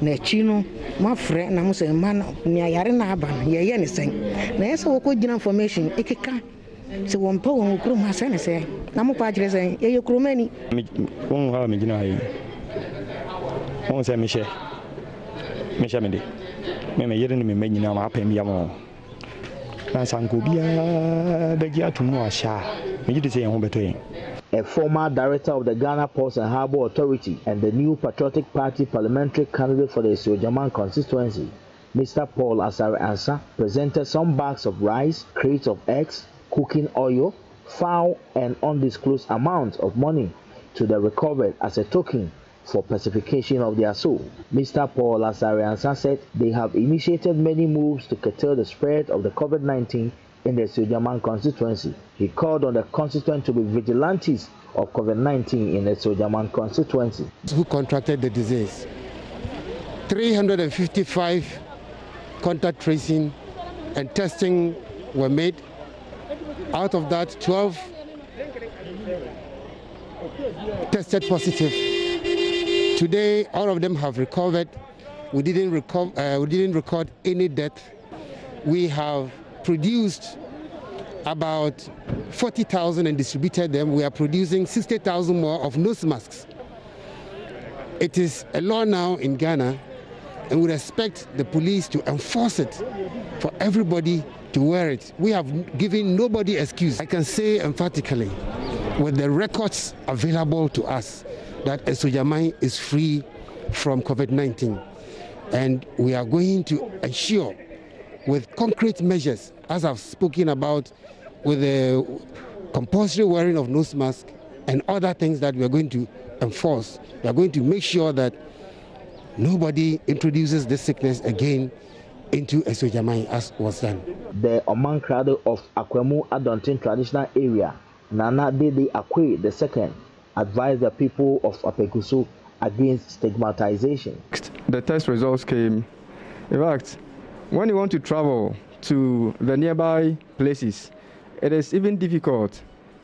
na chi no ma frɛ na mo se ma na yare na aba ye ne sen na yesa wo ko gina information ikeka se wo mpa wo okrom ha se ne se na mo pa kire sen ye okrom ani won ha me gina hayi won se me she me de me yere ne me nyina ma apem ya mo. A former director of the Ghana Ports and Harbour Authority and the new Patriotic Party parliamentary candidate for the Sojaman constituency, Mr. Paul Asare Ansa, presented some bags of rice, crates of eggs, cooking oil, fowl, and undisclosed amounts of money to the recovered as a token for pacification of their soul. Mr. Paul Asare Ansa said they have initiated many moves to curtail the spread of the COVID-19 in the Sojaman constituency. He called on the constituents to be vigilantes of COVID-19 in the Sojaman constituency. Who contracted the disease? 355 contact tracing and testing were made. Out of that, 12 tested positive. Today, all of them have recovered. We didn't record any death. We have produced about 40,000 and distributed them. We are producing 60,000 more of nose masks. It is a law now in Ghana, and we expect the police to enforce it for everybody to wear it. We have given nobody excuse. I can say emphatically, with the records available to us, that Sojaman is free from COVID-19. And we are going to ensure with concrete measures, as I've spoken about, with the compulsory wearing of nose masks and other things that we are going to enforce. We are going to make sure that nobody introduces this sickness again into Sojaman as was done. The Omankrado of Akwemu Adontin traditional area, Nana Dede Akwe II, advised the people of Apegusu against stigmatization. The test results came. In fact, when you want to travel to the nearby places, it is even difficult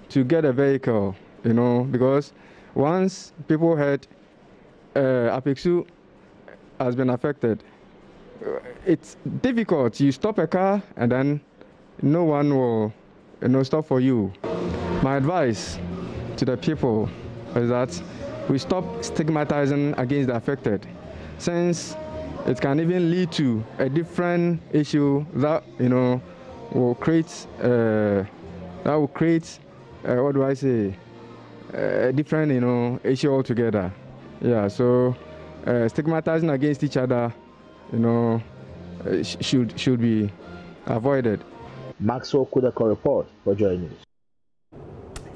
to get a vehicle, because once people heard Apegusu has been affected, it's difficult. You stop a car and then no one will stop for you. My advice to the people is that we stop stigmatizing against the affected, since it can even lead to a different issue that will create a different issue altogether. Yeah, so stigmatizing against each other should be avoided. Maxwell Kudako report for JoyNews.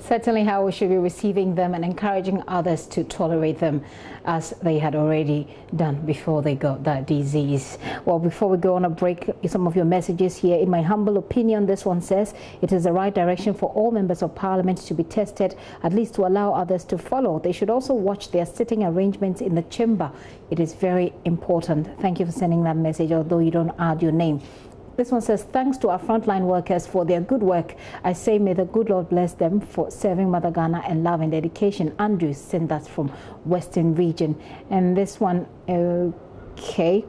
Certainly how we should be receiving them and encouraging others to tolerate them as they had already done before they got that disease. Well, before we go on a break, some of your messages here. In my humble opinion, this one says, it is the right direction for all members of parliament to be tested, at least to allow others to follow. They should also watch their sitting arrangements in the chamber. It is very important. Thank you for sending that message, although you don't add your name. This one says, thanks to our frontline workers for their good work. I say, may the good Lord bless them for serving Mother Ghana and love and dedication. Andrew sent that from Western Region. And this one, okay.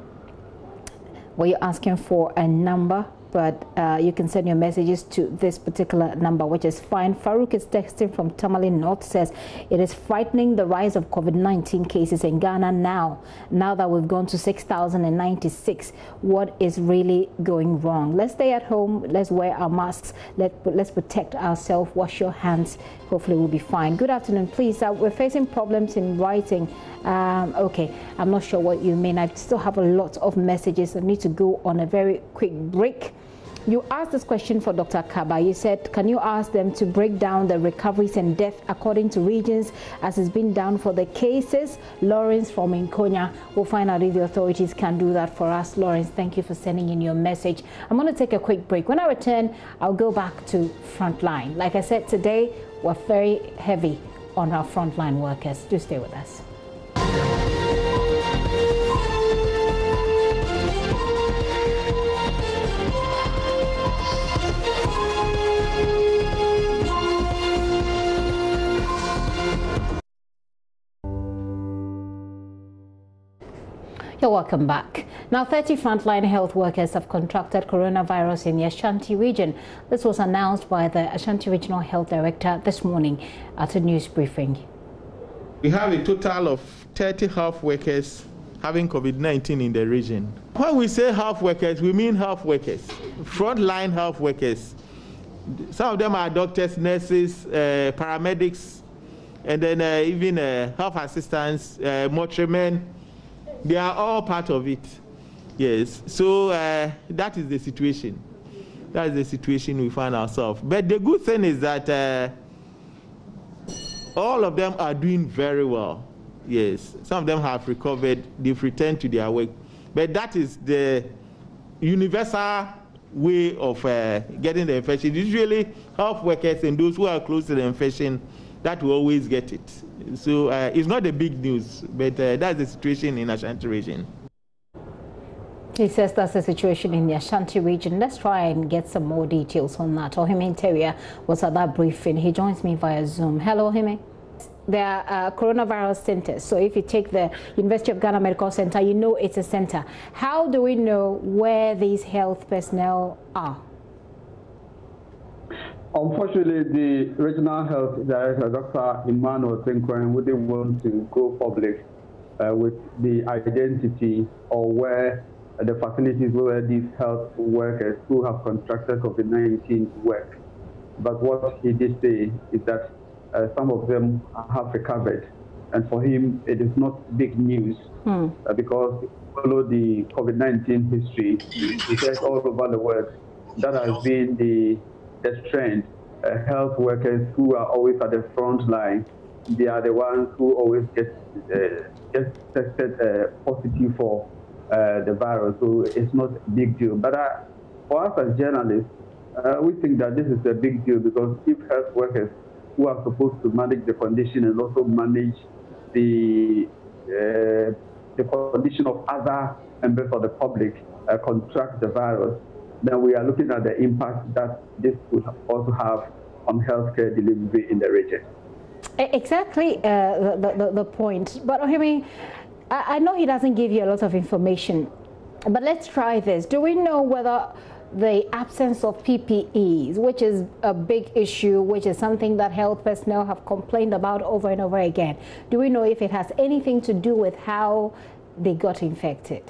Were you asking for a number? But you can send your messages to this particular number, which is fine. Farouk is texting from Tamale North, says, it is frightening, the rise of COVID-19 cases in Ghana now that we've gone to 6,096. What is really going wrong? Let's stay at home. Let's wear our masks. Let's protect ourselves. Wash your hands. Hopefully we'll be fine. Good afternoon, please. We're facing problems in writing. Okay, I'm not sure what you mean. I still have a lot of messages. I need to go on a very quick break. You asked this question for Dr. Kaba. You said, can you ask them to break down the recoveries and death according to regions as it's been done for the cases? Lawrence from Inkonya will find out if the authorities can do that for us. Lawrence, thank you for sending in your message. I'm going to take a quick break. When I return, I'll go back to Frontline. Like I said, today we're very heavy on our frontline workers. Do stay with us. You're welcome back. Now, 30 frontline health workers have contracted coronavirus in the Ashanti region. This was announced by the Ashanti Regional Health Director this morning at a news briefing. We have a total of 30 health workers having COVID-19 in the region. When we say health workers, we mean health workers, frontline health workers. Some of them are doctors, nurses, paramedics, and then even health assistants, mortuarymen. They are all part of it. Yes. So that is the situation. That is the situation we find ourselves. But the good thing is that all of them are doing very well. Yes. Some of them have recovered. They've returned to their work. But that is the universal way of getting the infection. Usually health workers and those who are close to the infection, that will always get it. So it's not a big news, but that's the situation in Ashanti region. He says that's the situation in the Ashanti region. Let's try and get some more details on that. Ohime Interior was at that briefing. He joins me via Zoom. Hello, Ohime. There are coronavirus centers. So if you take the University of Ghana Medical Center, you know it's a center. How do we know where these health personnel are? Unfortunately, the Regional Health Director, Dr. Emmanuel Tinkwen, wouldn't want to go public with the identity or where the facilities where these health workers who have contracted COVID-19 work. But what he did say is that some of them have recovered. And for him, it is not big news because follow the COVID-19 history, he says all over the world, that has been the trend. Health workers who are always at the front line, they are the ones who always get tested positive for the virus, so it's not a big deal. But for us as journalists, we think that this is a big deal because if health workers who are supposed to manage the condition and also manage the condition of other members of the public contract the virus, then we are looking at the impact that this would also have on healthcare delivery in the region. Exactly the point. But I know he doesn't give you a lot of information, but let's try this. Do we know whether the absence of PPEs, which is a big issue, which is something that health personnel have complained about over and over again, do we know if it has anything to do with how they got infected?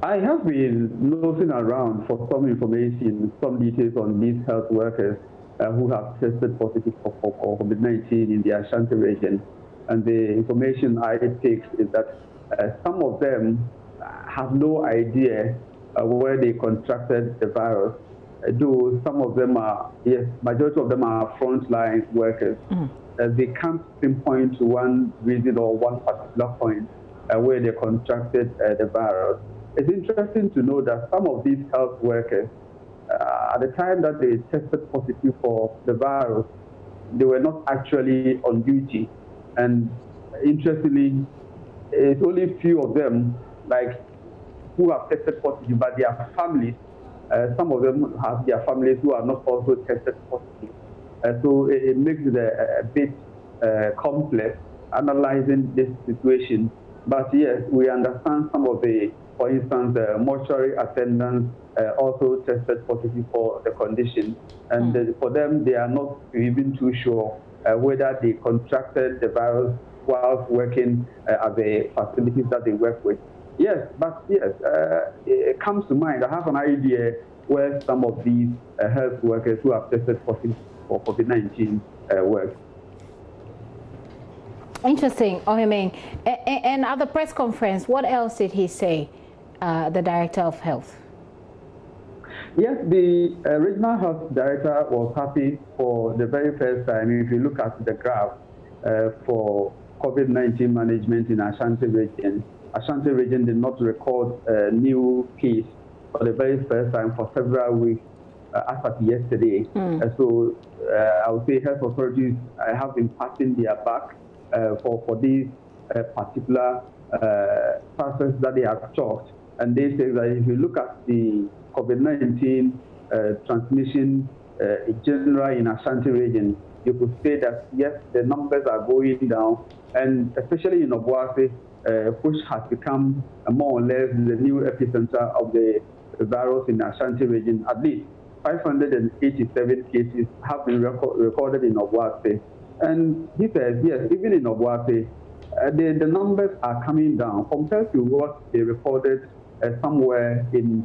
I have been looking around for some information, some details on these health workers who have tested positive for COVID-19 in the Ashanti region. And the information I take is that some of them have no idea where they contracted the virus. though some of them are, yes, majority of them are frontline workers. They can't pinpoint to one reason or one particular point where they contracted the virus. It's interesting to know that some of these health workers, at the time that they tested positive for the virus, they were not actually on duty. And interestingly, it's only few of them, like, who have tested positive, but their families, some of them have their families who are not also tested positive. So it makes it a bit complex analyzing this situation. But yes, we understand some of the, for instance, mortuary attendants also tested positive for the condition. And for them, they are not even too sure whether they contracted the virus whilst working at the facilities that they work with. Yes, but yes, it comes to mind. I have an idea where some of these health workers who have tested positive for COVID-19 work. Interesting, Ohiming. And at the press conference, what else did he say, the Director of Health? Yes, the Regional Health Director was happy for the very first time. If you look at the graph for COVID-19 management in Ashanti region did not record a new case for the very first time for several weeks as of yesterday. So I would say health authorities have been passing their back for these particular factors that they have chalked. And they say that if you look at the COVID-19 transmission in general in Ashanti region, you could say that yes, the numbers are going down, and especially in Obuasi, which has become more or less the new epicenter of the virus in Ashanti region. At least 587 cases have been recorded in Obuasi. And he says, yes, even in Obuasi, the numbers are coming down compared to what they recorded somewhere in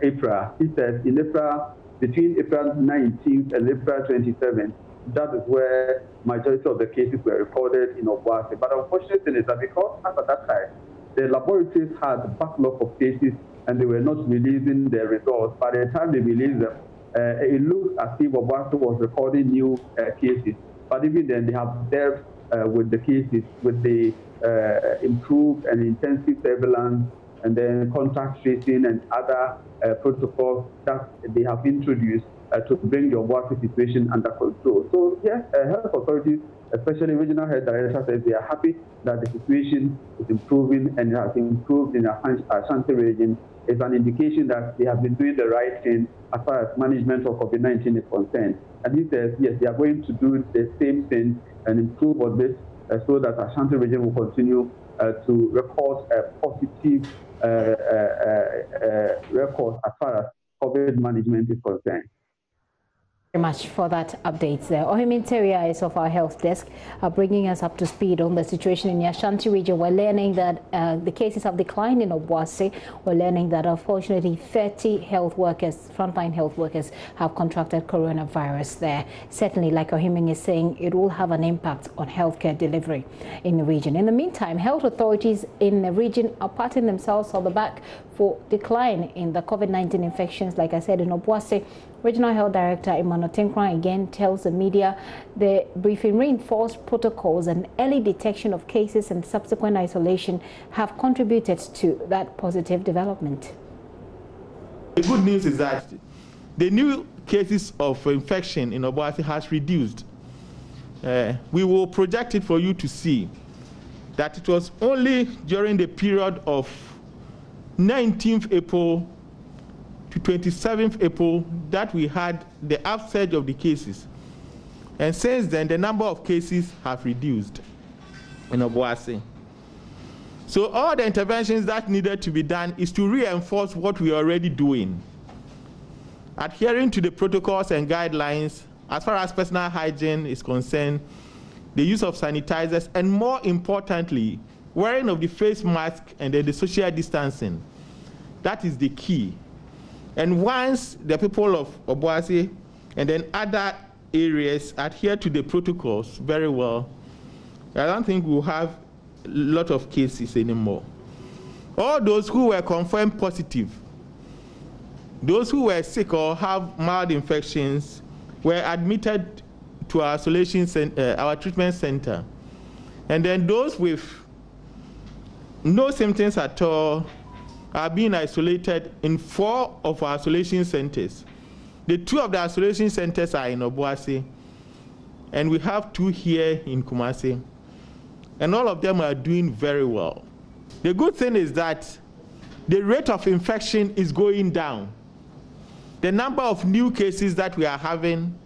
April. He says in April, between April 19th and April 27th, that is where majority of the cases were recorded in Obuasi. But unfortunately, thing is that because at that time, the laboratories had a backlog of cases and they were not releasing their results. By the time they released them, it looked as if Obuasi was recording new cases. But even then, they have dealt with the cases with the improved and intensive surveillance and then contact tracing and other protocols that they have introduced to bring the Obuasi situation under control. So yes, health authorities, especially regional health director, says they are happy that the situation is improving and it has improved in the Ashanti region. It's an indication that they have been doing the right thing as far as management of COVID-19 is concerned. And he says, yes, they are going to do the same thing and improve on this so that Ashanti region will continue to record a positive record as far as COVID management is concerned. Very much for that update there. Ohiming Teria is of our health desk, bringing us up to speed on the situation in the Ashanti region. We're learning that the cases have declined in Obuasi. We're learning that unfortunately 30 health workers, frontline health workers, have contracted coronavirus there. Certainly, like Ohiming is saying, it will have an impact on healthcare delivery in the region. In the meantime, health authorities in the region are patting themselves on the back for decline in the COVID-19 infections. Like I said, in Obuasi, Regional Health Director Emmanuel Tinkran again tells the media the briefing reinforced protocols and early detection of cases and subsequent isolation have contributed to that positive development. The good news is that the new cases of infection in Obuasi has reduced. We will project it for you to see that it was only during the period of 19th April to 27th April that we had the upsurge of the cases. And since then, the number of cases have reduced in Obuasi. So all the interventions that needed to be done is to reinforce what we are already doing. Adhering to the protocols and guidelines as far as personal hygiene is concerned, the use of sanitizers, and more importantly, wearing of the face mask and then the social distancing. That is the key. And once the people of Obuasi and then other areas adhere to the protocols very well, I don't think we'll have a lot of cases anymore. All those who were confirmed positive Those who were sick or have mild infections were admitted to our our treatment center. And then those with no symptoms at all are being isolated in 4 of our isolation centers. The 2 of the isolation centers are in Obuasi, and we have 2 here in Kumasi. And all of them are doing very well. The good thing is that the rate of infection is going down. The number of new cases that we are having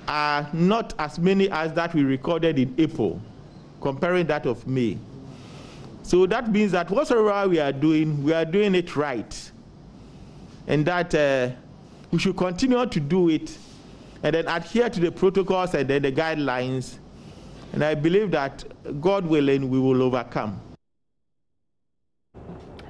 are not as many as that we recorded in April, comparing that of May. So that means that whatsoever we are doing it right. And that we should continue to do it and then adhere to the protocols and then the guidelines. And I believe that, God willing, we will overcome.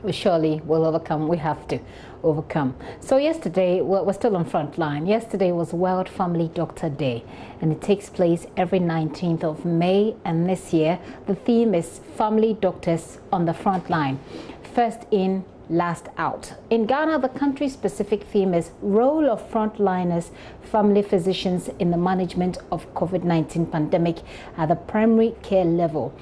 We surely will overcome. We have to overcome. So yesterday, we're still on Frontline. Yesterday was World Family Doctor Day, and it takes place every 19th of May. And this year, the theme is Family Doctors on the Frontline. First in, last out. In Ghana, the country's specific theme is Role of Frontliners, Family Physicians in the Management of COVID-19 Pandemic at the primary care level.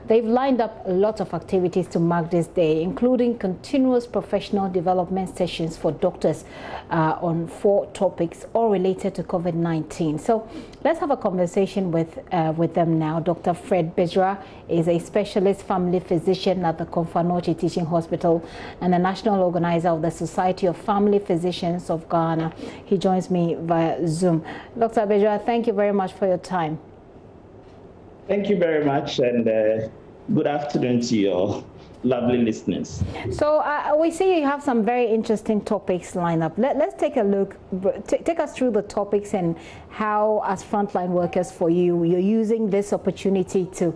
They've lined up a lot of activities to mark this day, including continuous professional development sessions for doctors on 4 topics, all related to COVID-19. So let's have a conversation with them now. Dr. Fred Bejra is a specialist family physician at the Komfanoche Teaching Hospital and the national organizer of the Society of Family Physicians of Ghana. He joins me via Zoom. Dr. Bejra, thank you very much for your time. Thank you very much, and good afternoon to your lovely listeners. So we see you have some very interesting topics lined up. Let's take a look, take us through the topics and how, as frontline workers for you, you're using this opportunity to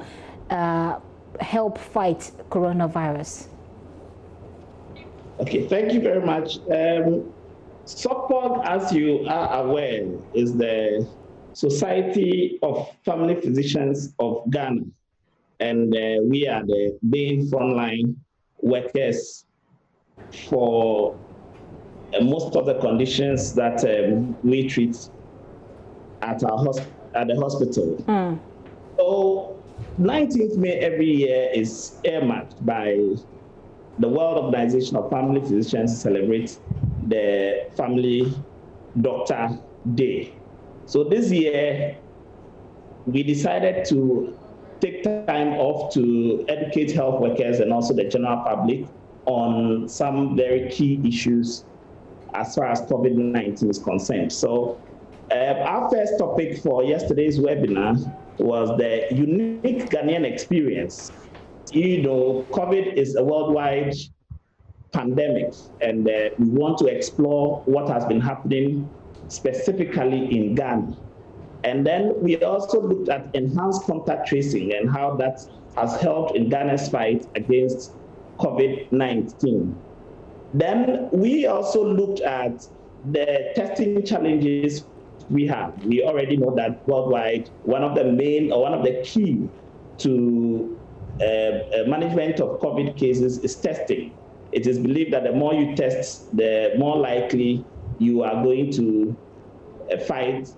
help fight coronavirus. Okay, thank you very much. SOPOG, as you are aware, is the Society of Family Physicians of Ghana. And we are the main frontline workers for most of the conditions that we treat at the hospital. So 19th May every year is earmarked by the World Organization of Family Physicians to celebrate the Family Doctor Day. So this year, we decided to take time off to educate health workers and also the general public on some very key issues as far as COVID-19 is concerned. So our first topic for yesterday's webinar was the unique Ghanaian experience. You know, COVID is a worldwide pandemic, and we want to explore what has been happening specifically in Ghana. And then we also looked at enhanced contact tracing and how that has helped in Ghana's fight against COVID-19. Then we also looked at the testing challenges we have. We already know that worldwide, one of the key to management of COVID cases is testing. It is believed that the more you test, the more likely you are going to fight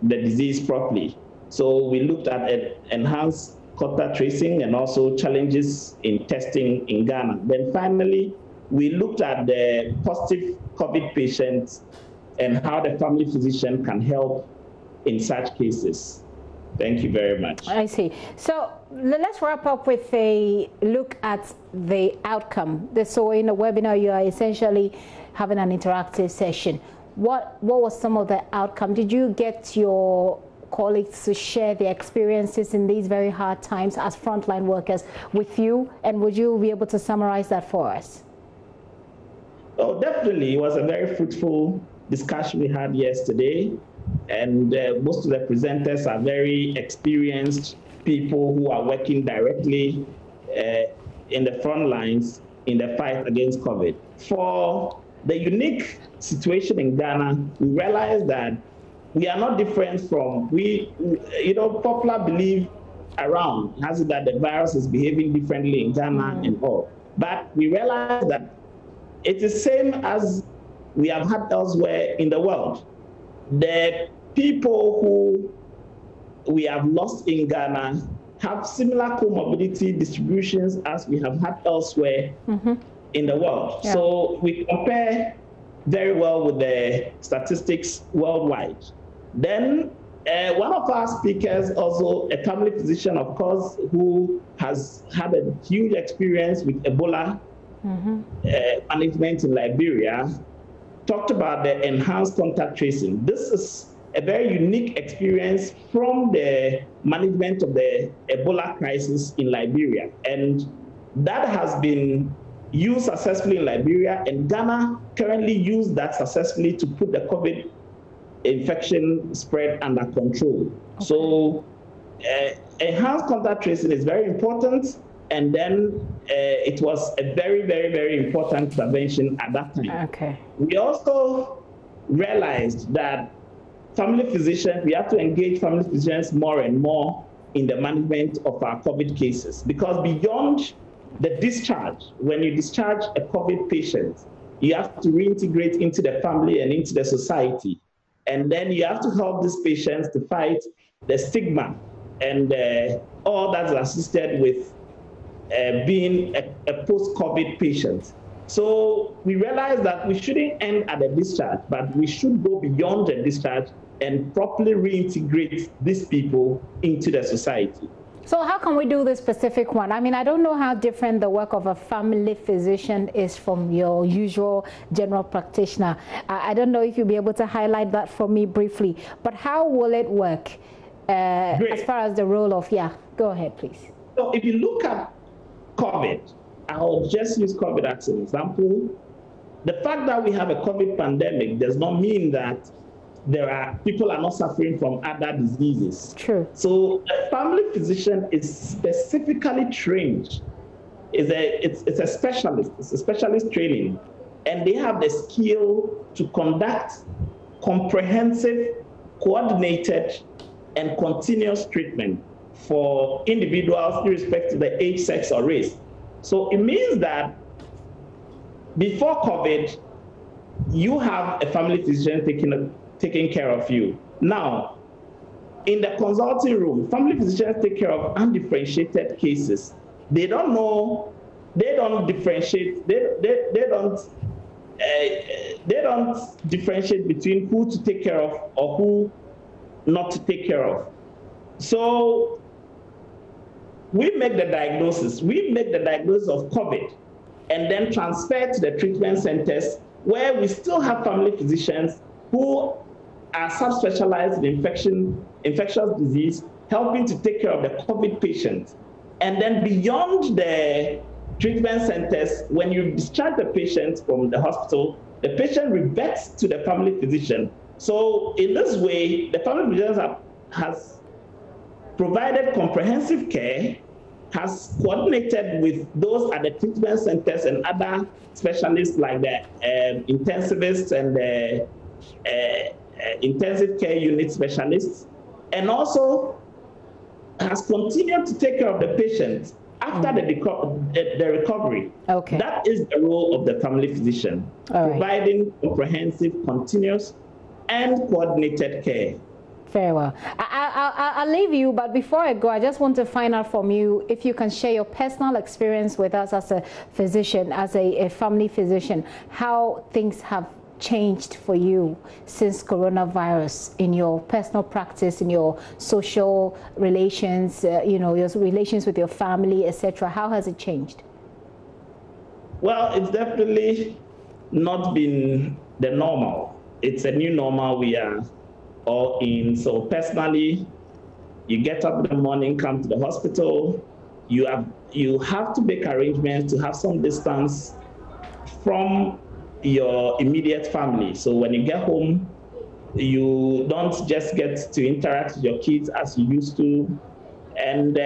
the disease properly. So we looked at enhanced contact tracing and also challenges in testing in Ghana. Then finally, we looked at the positive COVID patients and how the family physician can help in such cases. Thank you very much. I see. So let's wrap up with a look at the outcome. So in the webinar, you are essentially having an interactive session. What was some of the outcome? Did you get your colleagues to share their experiences in these very hard times as frontline workers with you? And would you be able to summarize that for us? Oh, definitely. It was a very fruitful discussion we had yesterday. And most of the presenters are very experienced people who are working directly in the front lines in the fight against COVID. For the unique situation in Ghana, we realize that we are not different from, popular belief around has it that the virus is behaving differently in Ghana and all. But we realize that it is same as we have had elsewhere in the world. The people who we have lost in Ghana have similar comorbidity distributions as we have had elsewhere in the world. Yeah. So we compare very well with the statistics worldwide. Then one of our speakers, also a family physician, of course, who has had a huge experience with Ebola management in Liberia, talked about the enhanced contact tracing. This is a very unique experience from the management of the Ebola crisis in Liberia. And that has been used successfully in Liberia, and Ghana currently uses that successfully to put the COVID infection spread under control. Okay. So enhanced contact tracing is very important, and then it was a very, very, very important intervention at that time. Okay. We also realized that family physicians, we have to engage family physicians more and more in the management of our COVID cases, because beyond the discharge, when you discharge a COVID patient, you have to reintegrate into the family and into the society. And then you have to help these patients to fight the stigma and all that's assisted with being a post-COVID patient. So we realized that we shouldn't end at the discharge, but we should go beyond the discharge and properly reintegrate these people into the society. So how can we do this specific one? I mean, I don't know how different the work of a family physician is from your usual general practitioner. I don't know if you'll be able to highlight that for me briefly, but how will it work as far as the role of, go ahead, please. So if you look at COVID, I'll just use COVID as an example. The fact that we have a COVID pandemic does not mean that people are not suffering from other diseases. True. So a family physician is specifically trained. It's a specialist. It's a specialist training, and they have the skill to conduct comprehensive, coordinated, and continuous treatment for individuals irrespective of the age, sex, or race. So it means that before COVID, you have a family physician taking care of you. Now, in the consulting room, family physicians take care of undifferentiated cases. They don't know, they don't differentiate, they don't differentiate between who to take care of or who not to take care of. So we make the diagnosis. We make the diagnosis of COVID and then transfer to the treatment centers where we still have family physicians who are subspecialized in infectious disease, helping to take care of the COVID patients. And then beyond the treatment centers, when you discharge the patient from the hospital, the patient reverts to the family physician. So in this way, the family physician has provided comprehensive care, has coordinated with those at the treatment centers and other specialists like the intensivists and the intensive care unit specialists, and also has continued to take care of the patient after the recovery. Okay. That is the role of the family physician, providing comprehensive, continuous, and coordinated care. Very well. I'll leave you, but before I go, I just want to find out from you if you can share your personal experience with us as a physician, as a family physician, how things have changed for you since coronavirus in your personal practice, in your social relations, your relations with your family, etc. How has it changed? Well, it's definitely not been the normal. It's a new normal we are all in. So personally, you get up in the morning, come to the hospital, you have to make arrangements to have some distance from your immediate family. So when you get home, you don't just get to interact with your kids as you used to. And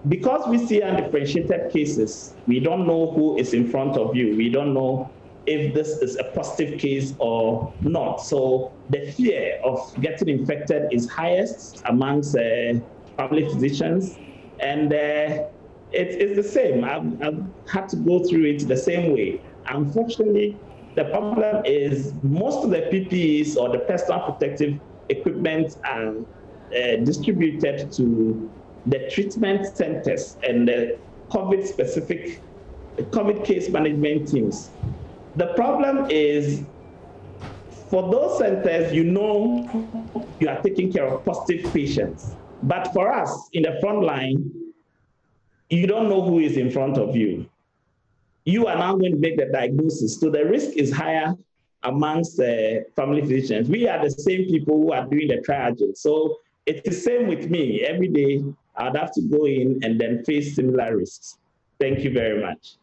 because we see undifferentiated cases, we don't know who is in front of you. We don't know if this is a positive case or not. So the fear of getting infected is highest amongst family physicians. And it's the same. I've had to go through it the same way. Unfortunately, the problem is most of the PPEs or the personal protective equipment are distributed to the treatment centers and the COVID-specific COVID case management teams. The problem is, for those centers, you are taking care of positive patients. But for us in the front line, you don't know who is in front of you. You are now going to make the diagnosis. So the risk is higher amongst family physicians. We are the same people who are doing the triaging. So it's the same with me. Every day, I'd have to go in and then face similar risks. Thank you very much.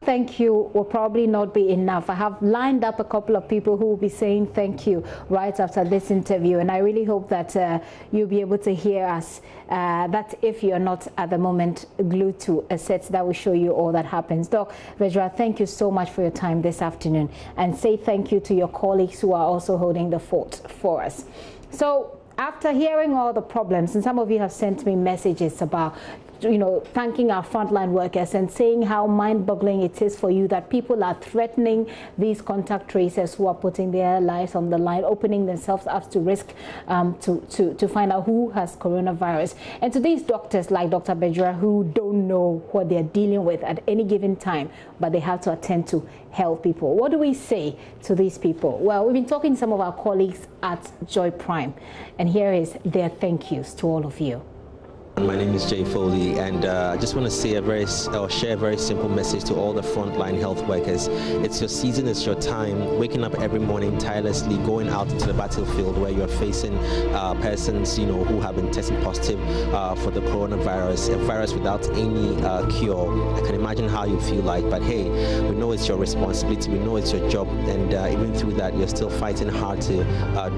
Thank you will probably not be enough. I have lined up a couple of people who will be saying thank you right after this interview, and I really hope that you'll be able to hear us. That if you're not at the moment glued to a set that will show you all that happens. Doc Bedzrah, thank you so much for your time this afternoon, and say thank you to your colleagues who are also holding the fort for us. So after hearing all the problems, and some of you have sent me messages about thanking our frontline workers and saying how mind-boggling it is for you that people are threatening these contact tracers who are putting their lives on the line, opening themselves up to risk to find out who has coronavirus. And to these doctors like Dr. Bedzrah who don't know what they're dealing with at any given time, but they have to attend to health people. What do we say to these people? Well, we've been talking to some of our colleagues at Joy Prime, and here is their thank yous to all of you. My name is Jay Foley, and I just want to say share a very simple message to all the frontline health workers. It's your season, it's your time. Waking up every morning tirelessly, going out into the battlefield where you're facing persons, who have been tested positive for the coronavirus, a virus without any cure. I can imagine how you feel like, but hey, we know it's your responsibility, we know it's your job, and even through that, you're still fighting hard to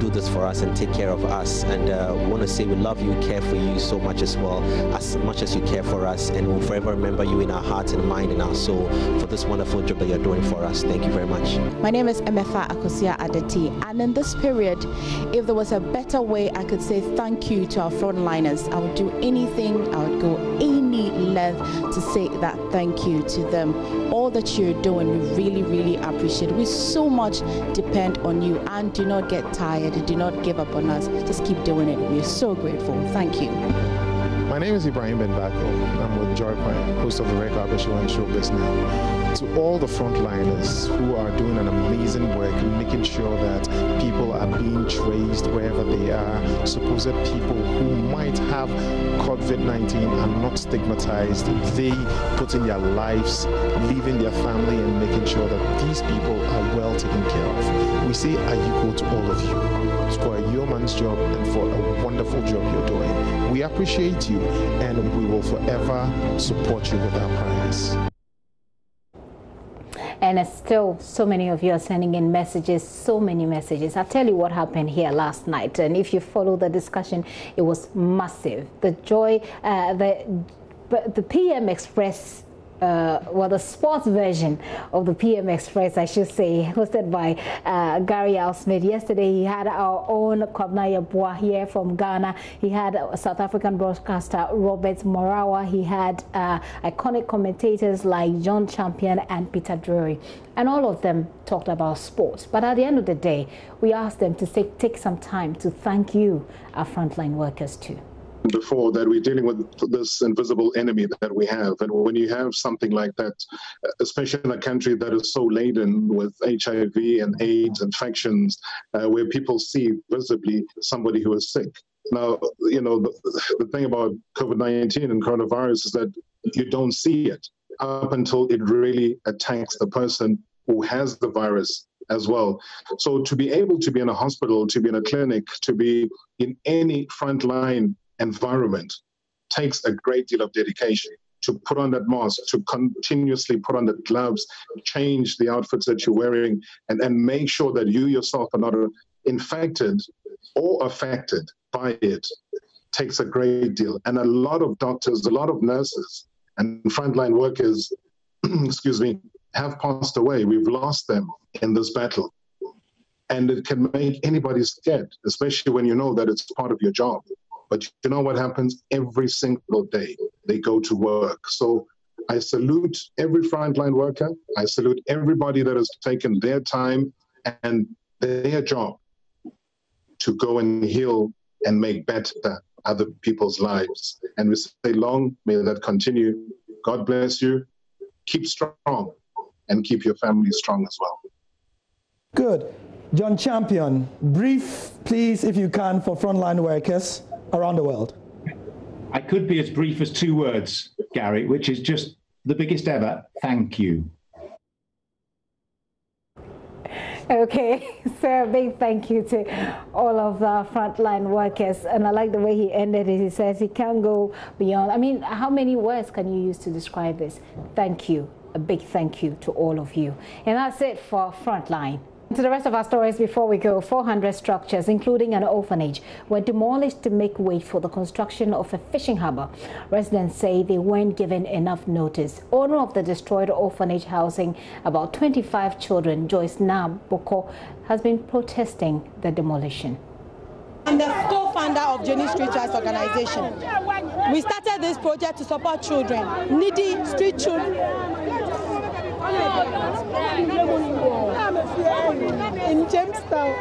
do this for us and take care of us. And we want to say we love you, care for you so much as well, as much as you care for us, and we'll forever remember you in our hearts and mind and our soul for this wonderful job that you're doing for us. Thank you very much. My name is Emefa Akosia Adeti, and in this period, if there was a better way I could say thank you to our frontliners, I would do anything, I would go any length to say that thank you to them. All that you're doing, we really, really appreciate. We so much depend on you, and do not get tired, do not give up on us. Just keep doing it. We're so grateful. Thank you. My name is Ibrahim Ben Bako. I'm with Joy Prime, host of the Red Carpet Show and Showbiz Now. To all the frontliners who are doing an amazing work, making sure that people are being traced wherever they are, supposed people who might have COVID-19 are not stigmatized. They put in their lives, leaving their family and making sure that these people are well taken care of. We say ayiko to all of you for a yeoman's job and for a wonderful job you're doing. We appreciate you, and we will forever support you with our prayers. And still, so many of you are sending in messages, so many messages. I'll tell you what happened here last night. And if you follow the discussion, it was massive. The PM Express, the sports version of the PM Express, I should say, hosted by Gary Al Smith. Yesterday, he had our own Kwabena Yeboah here from Ghana. He had South African broadcaster Robert Morawa. He had iconic commentators like John Champion and Peter Drury. And all of them talked about sports. But at the end of the day, we asked them to take some time to thank you, our frontline workers, too. Before that, we're dealing with this invisible enemy that we have, and when you have something like that, especially in a country that is so laden with HIV and AIDS infections, where people see visibly somebody who is sick. Now, the thing about COVID-19 and coronavirus is that you don't see it up until it really attacks the person who has the virus as well. So to be able to be in a hospital, to be in a clinic, to be in any frontline environment takes a great deal of dedication. To put on that mask, to continuously put on the gloves, change the outfits that you're wearing, and make sure that you yourself are not infected or affected by it, takes a great deal. And a lot of doctors, a lot of nurses and frontline workers, excuse me, have passed away. We've lost them in this battle. And it can make anybody scared, especially when you know that it's part of your job. But you know what happens every single day? They go to work. So I salute every frontline worker. I salute everybody that has taken their time and their job to go and heal and make better other people's lives. And we say long may that continue. God bless you. Keep strong and keep your family strong as well. Good. John Champion, brief, please, if you can, for frontline workers around the world. I could be as brief as 2 words, Gary, which is just the biggest ever thank you. Okay, so a big thank you to all of the frontline workers. And I like the way he ended it. He says he can't go beyond. I mean, how many words can you use to describe this? Thank you. A big thank you to all of you. And that's it for Frontline. To the rest of our stories before we go, 400 structures, including an orphanage, were demolished to make way for the construction of a fishing harbour. Residents say they weren't given enough notice. Owner of the destroyed orphanage housing about 25 children, Joyce Naboko, has been protesting the demolition. I'm the co-founder of JoyNews Street Rights Organization. We started this project to support children, needy street children. In Jamestown.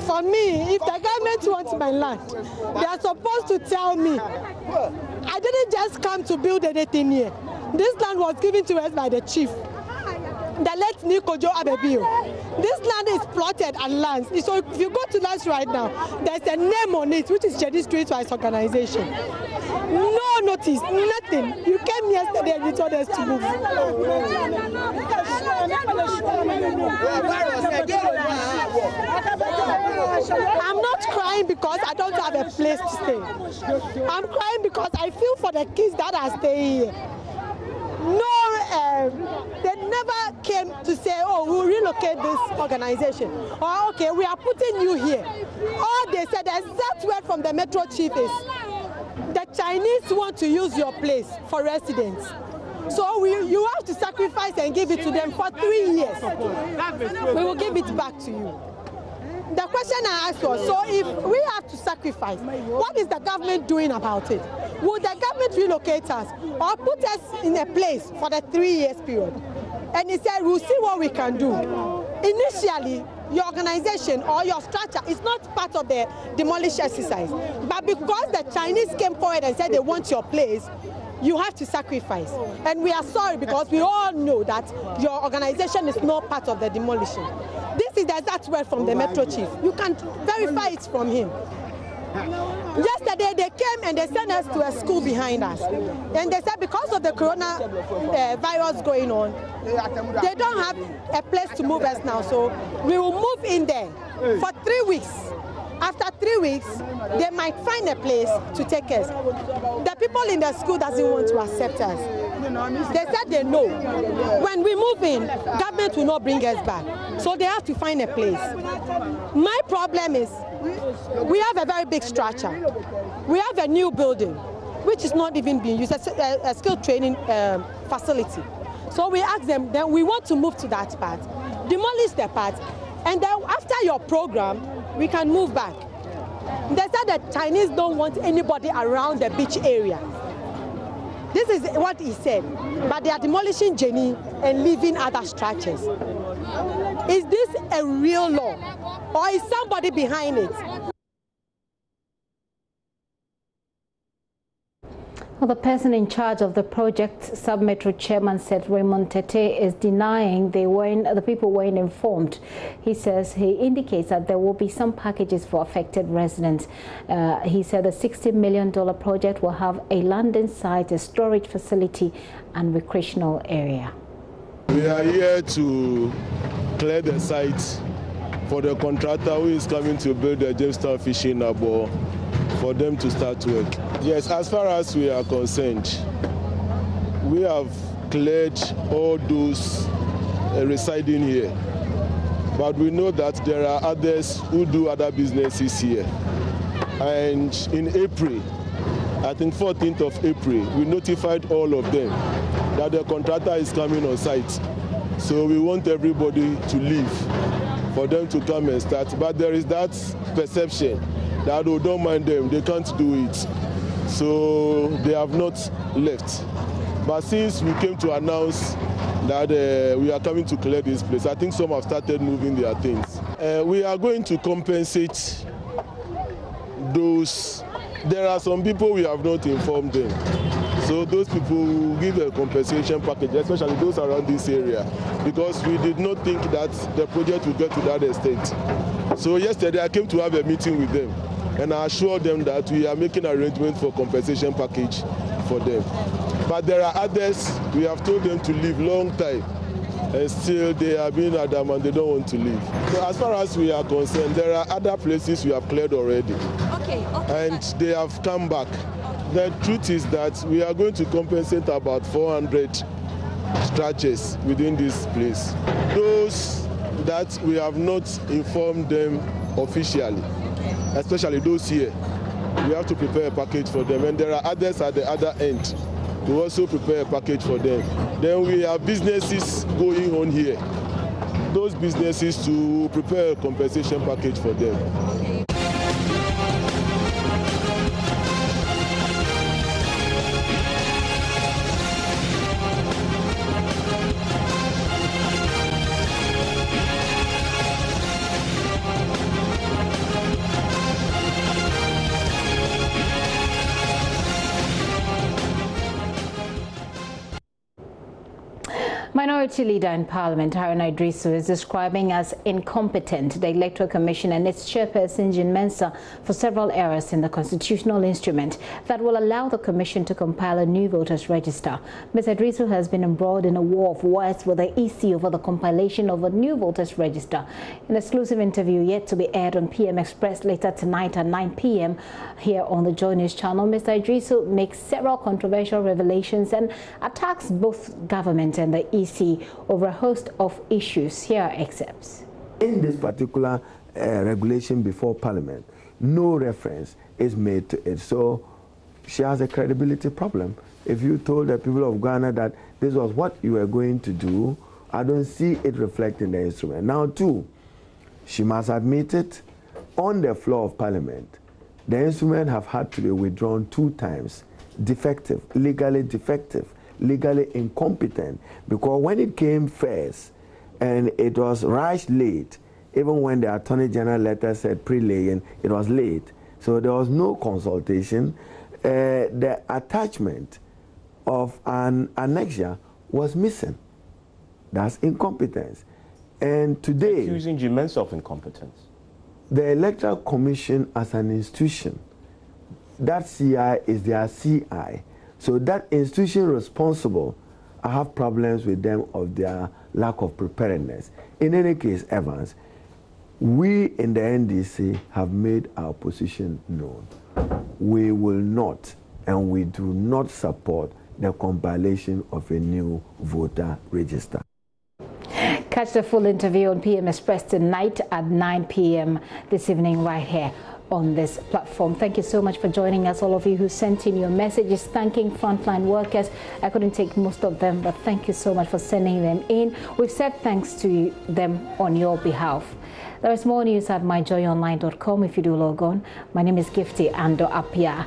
For me, if the government wants my land, they are supposed to tell me. I didn't just come to build anything here. This land was given to us by the chief, the late Nikojo Abebio. This land is plotted and lands. So if you go to lands right now, there's a name on it, which is JoyNews Street Rights Organization. No notice, nothing. You came yesterday and you told us to move. I'm not crying because I don't have a place to stay. I'm crying because I feel for the kids that are staying here. No, they never came to say, oh, we'll relocate this organization. Or, okay, we are putting you here. All they said, the exact word from the Metro Chief is, the Chinese want to use your place for residents. So you have to sacrifice and give it to them for 3 years. We will give it back to you. The question I asked was, so if we have to sacrifice, what is the government doing about it? Will the government relocate us or put us in a place for the 3 years period? And he said, we'll see what we can do. Initially, your organization or your structure is not part of the demolition exercise. But because the Chinese came forward and said they want your place, you have to sacrifice. And we are sorry because we all know that your organization is not part of the demolition. This is the exact word from the Metro Chief. You can verify it from him. Yesterday they came and they sent us to a school behind us. And they said because of the coronavirus going on, they don't have a place to move us now. So we will move in there for 3 weeks. After 3 weeks, they might find a place to take us. The people in the school doesn't want to accept us. They said they know. When we move in, government will not bring us back. So they have to find a place. My problem is, we have a very big structure. We have a new building, which is not even being used, a skill training facility. So we asked them, then we want to move to that part, demolish the part, and then after your program, we can move back. They said that Chinese don't want anybody around the beach area. This is what he said, but they are demolishing Jenny and leaving other structures. Is this a real law, or is somebody behind it? Well, the person in charge of the project, Sub-Metro Chairman, said Raymond Tete is denying the people weren't informed. He says he indicates that there will be some packages for affected residents. He said the $60 million project will have a landing site, a storage facility, and recreational area. We are here to clear the site for the contractor who is coming to build the Jamestown fishing harbour, for them to start work. Yes, as far as we are concerned, we have cleared all those residing here. But we know that there are others who do other businesses here. And in April, I think 14th of April, we notified all of them that the contractor is coming on site. So we want everybody to leave for them to come and start. But there is that perception that oh, don't mind them, they can't do it. So they have not left. But since we came to announce that we are coming to clear this place, I think some have started moving their things. We are going to compensate those. There are some people we have not informed them. So those people will give a compensation package, especially those around this area, because we did not think that the project would get to that extent. So yesterday I came to have a meeting with them, and I assured them that we are making arrangements for compensation package for them. But there are others, we have told them to leave long time, and still they are being adamant, they don't want to leave. So as far as we are concerned, there are other places we have cleared already, and they have come back. The truth is that we are going to compensate about 400 structures within this place. Those that we have not informed them officially, especially those here, we have to prepare a package for them. And there are others at the other end. We also prepare a package for them. Then we have businesses going on here. Those businesses to prepare a compensation package for them. Minority Leader in Parliament, Haruna Idrisu, is describing as incompetent the Electoral Commission and its chairperson, Jean Mensah, for several errors in the constitutional instrument that will allow the Commission to compile a new voters register. Ms. Idrisu has been embroiled in a war of words with the EC over the compilation of a new voters register. An exclusive interview yet to be aired on PM Express later tonight at 9 p.m. here on the JoyNews channel. Ms. Idrisu makes several controversial revelations and attacks both government and the EC over a host of issues. Here are excerpts. In this particular regulation before Parliament, no reference is made to it. So she has a credibility problem. If you told the people of Ghana that this was what you were going to do, I don't see it reflecting the instrument. Now, too, she must admit it on the floor of Parliament. The instrument have had to be withdrawn 2 times. Defective, legally incompetent, because when it came first and it was rushed late, even when the Attorney General letter said pre-laying, it was late. So there was no consultation. The attachment of an annexure was missing. That's incompetence. And today, accusing Jean Mensah of incompetence. The Electoral Commission as an institution, that CI is their CI. So that institution responsible, I have problems with them of their lack of preparedness. In any case, Evans, we in the NDC have made our position known. We will not and we do not support the compilation of a new voter register. Catch the full interview on PM Express tonight at 9 p.m. this evening right here on this platform. Thank you so much for joining us, all of you who sent in your messages thanking frontline workers. I couldn't take most of them, but thank you so much for sending them in. We've said thanks to them on your behalf. There is more news at myjoyonline.com if you do log on. My name is Gifty Ando Apia.